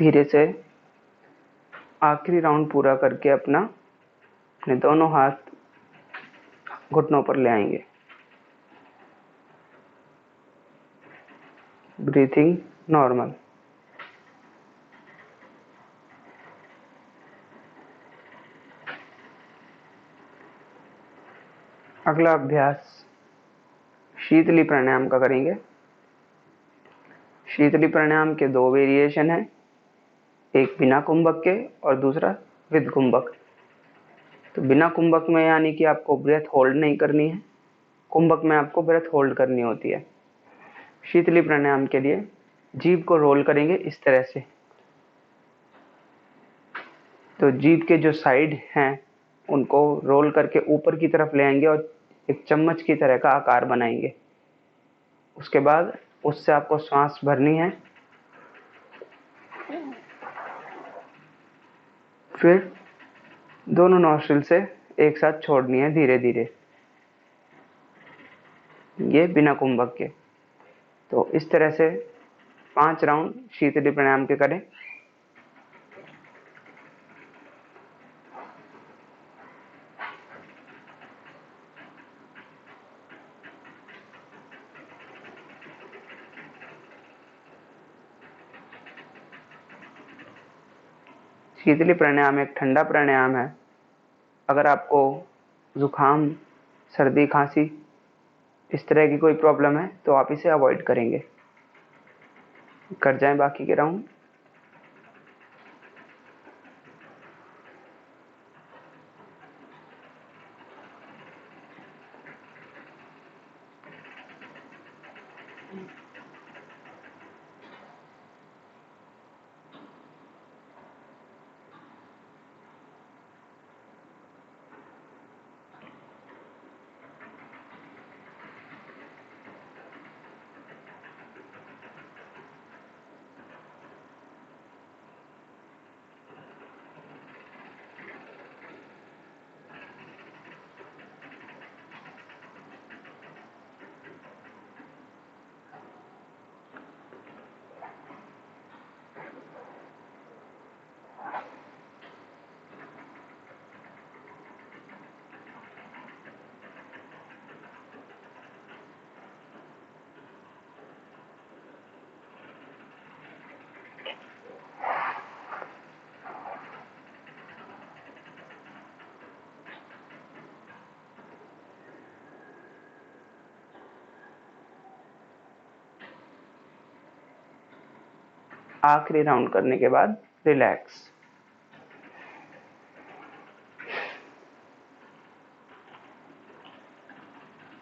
धीरे से आखिरी राउंड पूरा करके अपने दोनों हाथ घुटनों पर ले आएंगे। Breathing normal. अगला अभ्यास शीतली प्राणायाम का करेंगे। शीतली प्राणायाम के 2 वेरिएशन हैं, एक बिना कुंभक के और दूसरा विद कुंभक। तो बिना कुंभक में यानी कि आपको ब्रेथ होल्ड नहीं करनी है, कुंभक में आपको ब्रेथ होल्ड करनी होती है। शीतली प्राणायाम के लिए जीभ को रोल करेंगे इस तरह से। तो जीभ के जो साइड हैं उनको रोल करके ऊपर की तरफ ले आएंगे और एक चम्मच की तरह का आकार बनाएंगे। उसके बाद उससे आपको सांस भरनी है। फिर दोनों नोस्ट्रिल से एक साथ छोड़नी है धीरे धीरे, ये बिना कुंभक के। तो इस तरह से 5 राउंड शीतली प्राणायाम के करें। शीतली प्राणायाम एक ठंडा प्राणायाम है। अगर आपको जुकाम, सर्दी, खांसी इस तरह की कोई प्रॉब्लम है तो आप इसे अवॉइड करेंगे। कर जाएं बाकी के राउंड। आखिरी राउंड करने के बाद रिलैक्स।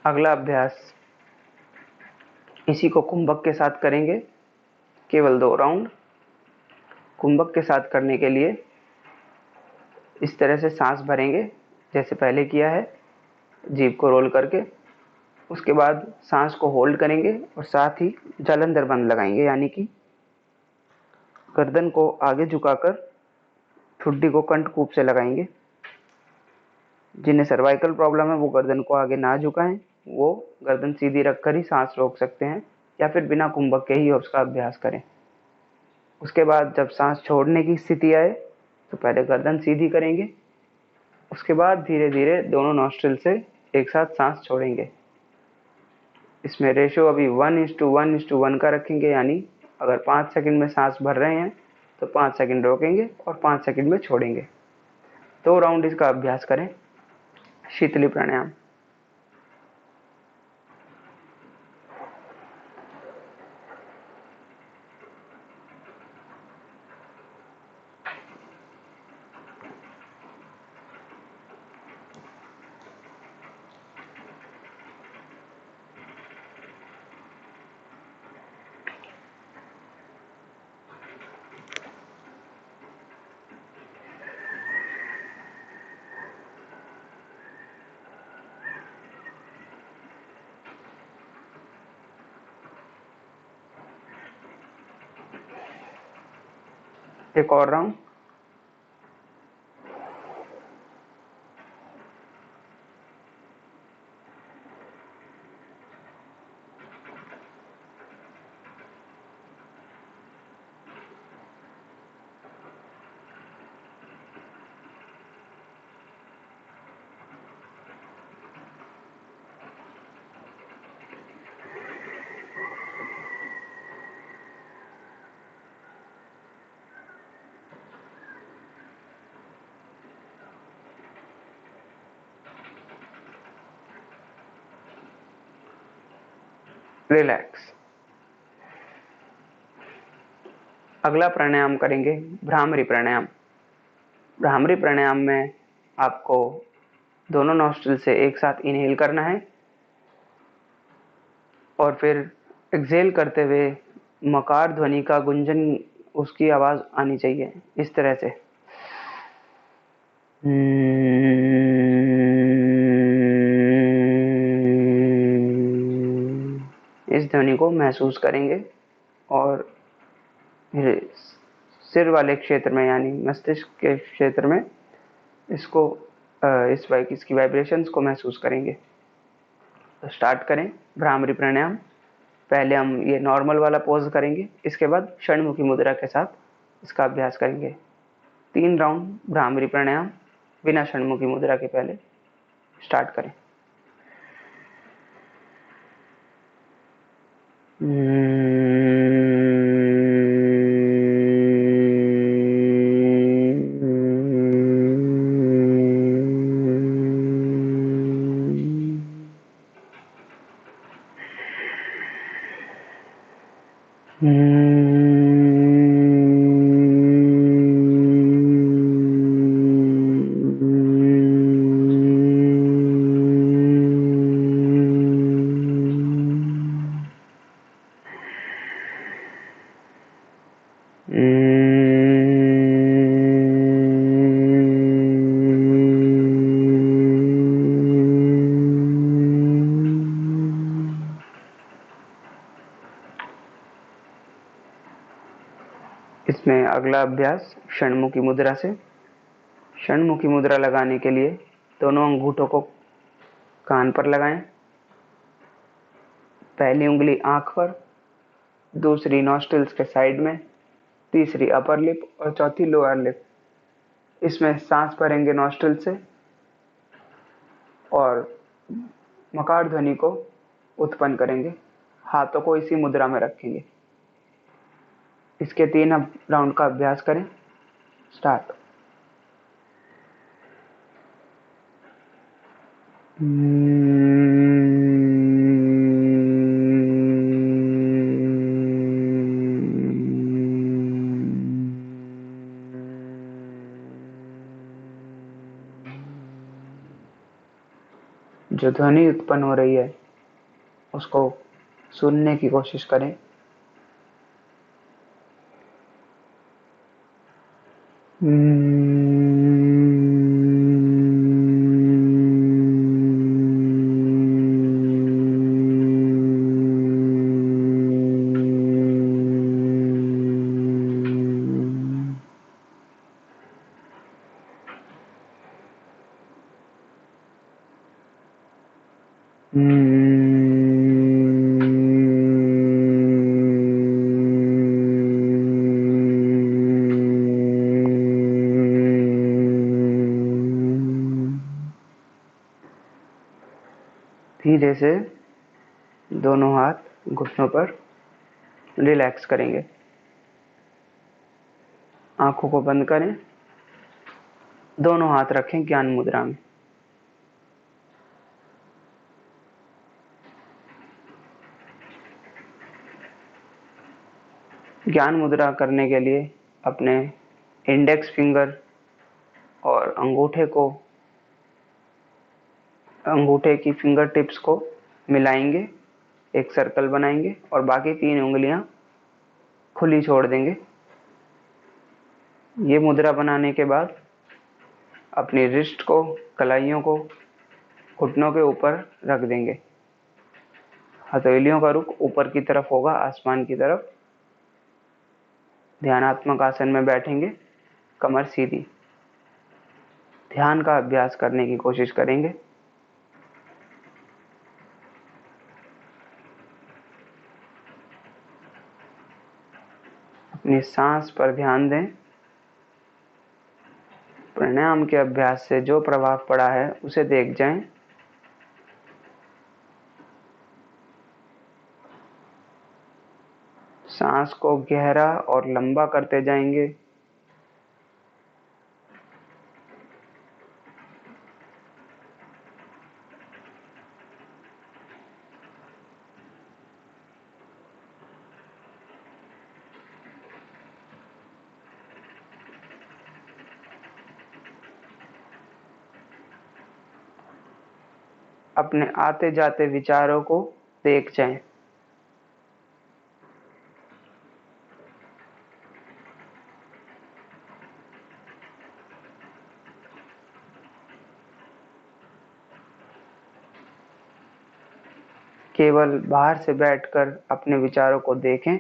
अगला अभ्यास इसी को कुंभक के साथ करेंगे, केवल 2 राउंड। कुंभक के साथ करने के लिए इस तरह से सांस भरेंगे जैसे पहले किया है, जीभ को रोल करके। उसके बाद सांस को होल्ड करेंगे और साथ ही जालंधर बंद लगाएंगे, यानी कि गर्दन को आगे झुकाकर ठुड्डी को कंठकूप से लगाएंगे। जिन्हें सर्वाइकल प्रॉब्लम है वो गर्दन को आगे ना झुकाएं, वो गर्दन सीधी रखकर ही सांस रोक सकते हैं या फिर बिना कुंभक के ही उसका अभ्यास करें। उसके बाद जब सांस छोड़ने की स्थिति आए तो पहले गर्दन सीधी करेंगे, उसके बाद धीरे धीरे दोनों नॉस्ट्रिल से एक साथ सांस छोड़ेंगे। इसमें रेशो अभी 1:1:1 का रखेंगे, यानी अगर 5 सेकंड में सांस भर रहे हैं तो 5 सेकंड रोकेंगे और 5 सेकंड में छोड़ेंगे। 2 राउंड इसका अभ्यास करें शीतली प्राणायाम। एक और राउंड। रिलैक्स। अगला प्राणायाम करेंगे भ्रामरी प्राणायाम। भ्रामरी प्राणायाम में आपको दोनों नॉस्ट्रिल से एक साथ इनहेल करना है और फिर एक्सहेल करते हुए मकार ध्वनि का गुंजन, उसकी आवाज आनी चाहिए इस तरह से। इस ध्वनि को महसूस करेंगे और सिर वाले क्षेत्र में यानी मस्तिष्क के क्षेत्र में इसको इसकी वाइब्रेशंस को महसूस करेंगे। तो स्टार्ट करें भ्रामरी प्राणायाम। पहले हम ये नॉर्मल वाला पोज करेंगे, इसके बाद षणमुखी मुद्रा के साथ इसका अभ्यास करेंगे। 3 राउंड भ्रामरी प्राणायाम बिना षणमुखी मुद्रा के। पहले स्टार्ट करें। इसमें अगला अभ्यास षणमुखी मुद्रा से। षणमुखी मुद्रा लगाने के लिए दोनों अंगूठों को कान पर लगाएं। पहली उंगली आंख पर, दूसरी नॉस्ट्रिल्स के साइड में, तीसरी अपर लिप और चौथी लोअर लिप। इसमें सांस भरेंगे नॉस्ट्रिल से और मकार ध्वनि को उत्पन्न करेंगे। हाथों को इसी मुद्रा में रखेंगे। इसके 3 राउंड का अभ्यास करें। स्टार्ट। जो ध्वनि उत्पन्न हो रही है उसको सुनने की कोशिश करें। धीरे से दोनों हाथ घुटनों पर रिलैक्स करेंगे। आंखों को बंद करें। दोनों हाथ रखें ज्ञान मुद्रा में। ज्ञान मुद्रा करने के लिए अपने इंडेक्स फिंगर और अंगूठे की फिंगर टिप्स को मिलाएंगे, एक सर्कल बनाएंगे और बाकी 3 उंगलियां खुली छोड़ देंगे। ये मुद्रा बनाने के बाद अपनी रिस्ट को, कलाइयों को घुटनों के ऊपर रख देंगे। हथेलियों का रुख ऊपर की तरफ होगा, आसमान की तरफ। ध्यानात्मक आसन में बैठेंगे, कमर सीधी। ध्यान का अभ्यास करने की कोशिश करेंगे। अपनी सांस पर ध्यान दें। प्राणायाम के अभ्यास से जो प्रभाव पड़ा है उसे देख जाएं। सांस को गहरा और लंबा करते जाएंगे। अपने आते जाते विचारों को देख जाएं। केवल बाहर से बैठकर अपने विचारों को देखें,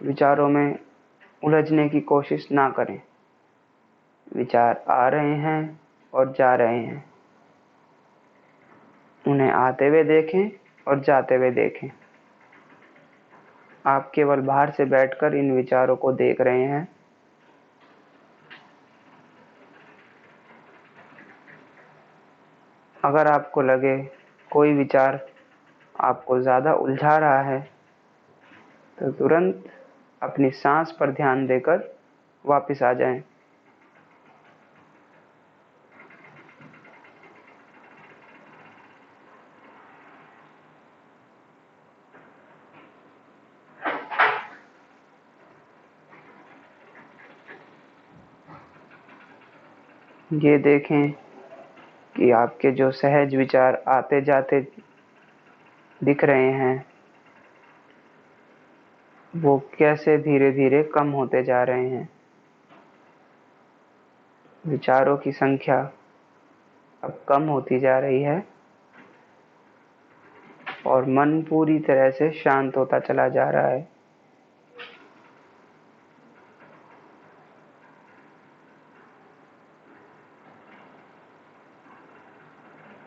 विचारों में उलझने की कोशिश ना करें। विचार आ रहे हैं और जा रहे हैं, उन्हें आते हुए देखें और जाते हुए देखें। आप केवल बाहर से बैठकर इन विचारों को देख रहे हैं। अगर आपको लगे कोई विचार आपको ज़्यादा उलझा रहा है तो तुरंत अपनी सांस पर ध्यान देकर वापस आ जाएं। ये देखें कि आपके जो सहज विचार आते जाते दिख रहे हैं वो कैसे धीरे धीरे कम होते जा रहे हैं। विचारों की संख्या अब कम होती जा रही है और मन पूरी तरह से शांत होता चला जा रहा है।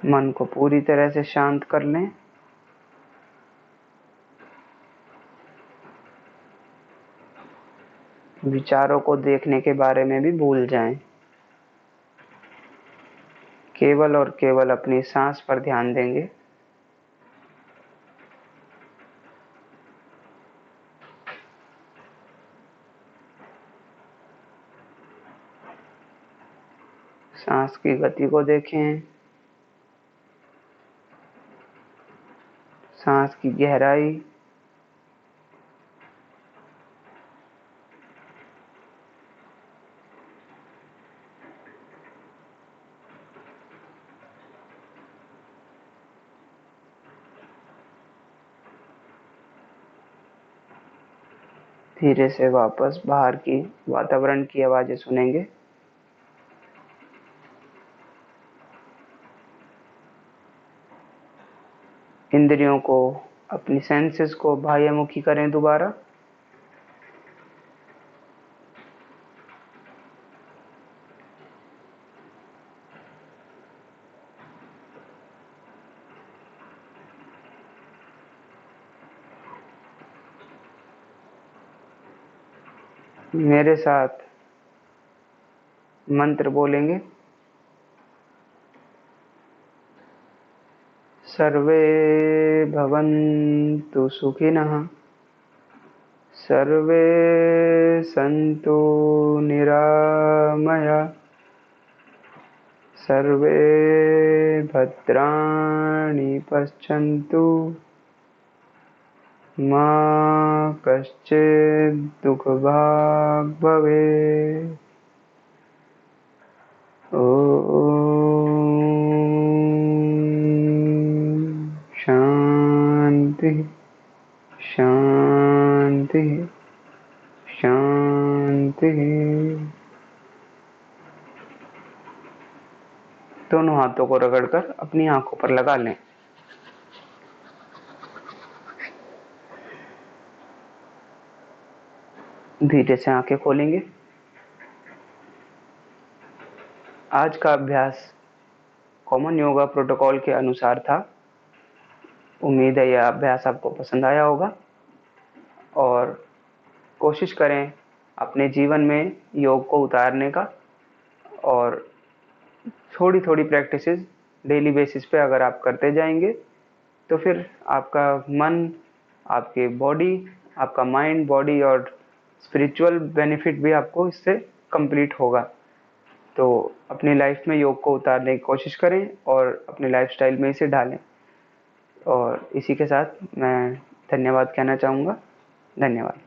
मन को पूरी तरह से शांत कर लें। विचारों को देखने के बारे में भी भूल जाएं। केवल और केवल अपनी सांस पर ध्यान देंगे। सांस की गति को देखें, सांस की गहराई, धीरे से वापस बाहर की वातावरण की आवाजें सुनेंगे। इंद्रियों को, अपनी सेंसेस को बाह्यमुखी करें दोबारा। मेरे साथ मंत्र बोलेंगे। सर्वे भवन्तु सुखिनः, सर्वे सन्तु निरामया, सर्वे भद्राणि पश्यन्तु, मा कश्चित् दुःखभाग् भवेत्। शांति शांति शांति। दोनों हाथों को रगड़कर अपनी आंखों पर लगा लें। धीरे से आंखें खोलेंगे। आज का अभ्यास कॉमन योगा प्रोटोकॉल के अनुसार था। उम्मीद है यह अभ्यास आपको पसंद आया होगा और कोशिश करें अपने जीवन में योग को उतारने का। और थोड़ी थोड़ी प्रैक्टिसेस डेली बेसिस पे अगर आप करते जाएंगे तो फिर आपका मन, आपके बॉडी, आपका माइंड, बॉडी और स्पिरिचुअल बेनिफिट भी आपको इससे कंप्लीट होगा। तो अपनी लाइफ में योग को उतारने की कोशिश करें और अपने लाइफस्टाइल में इसे ढालें। और इसी के साथ मैं धन्यवाद कहना चाहूँगा। धन्यवाद।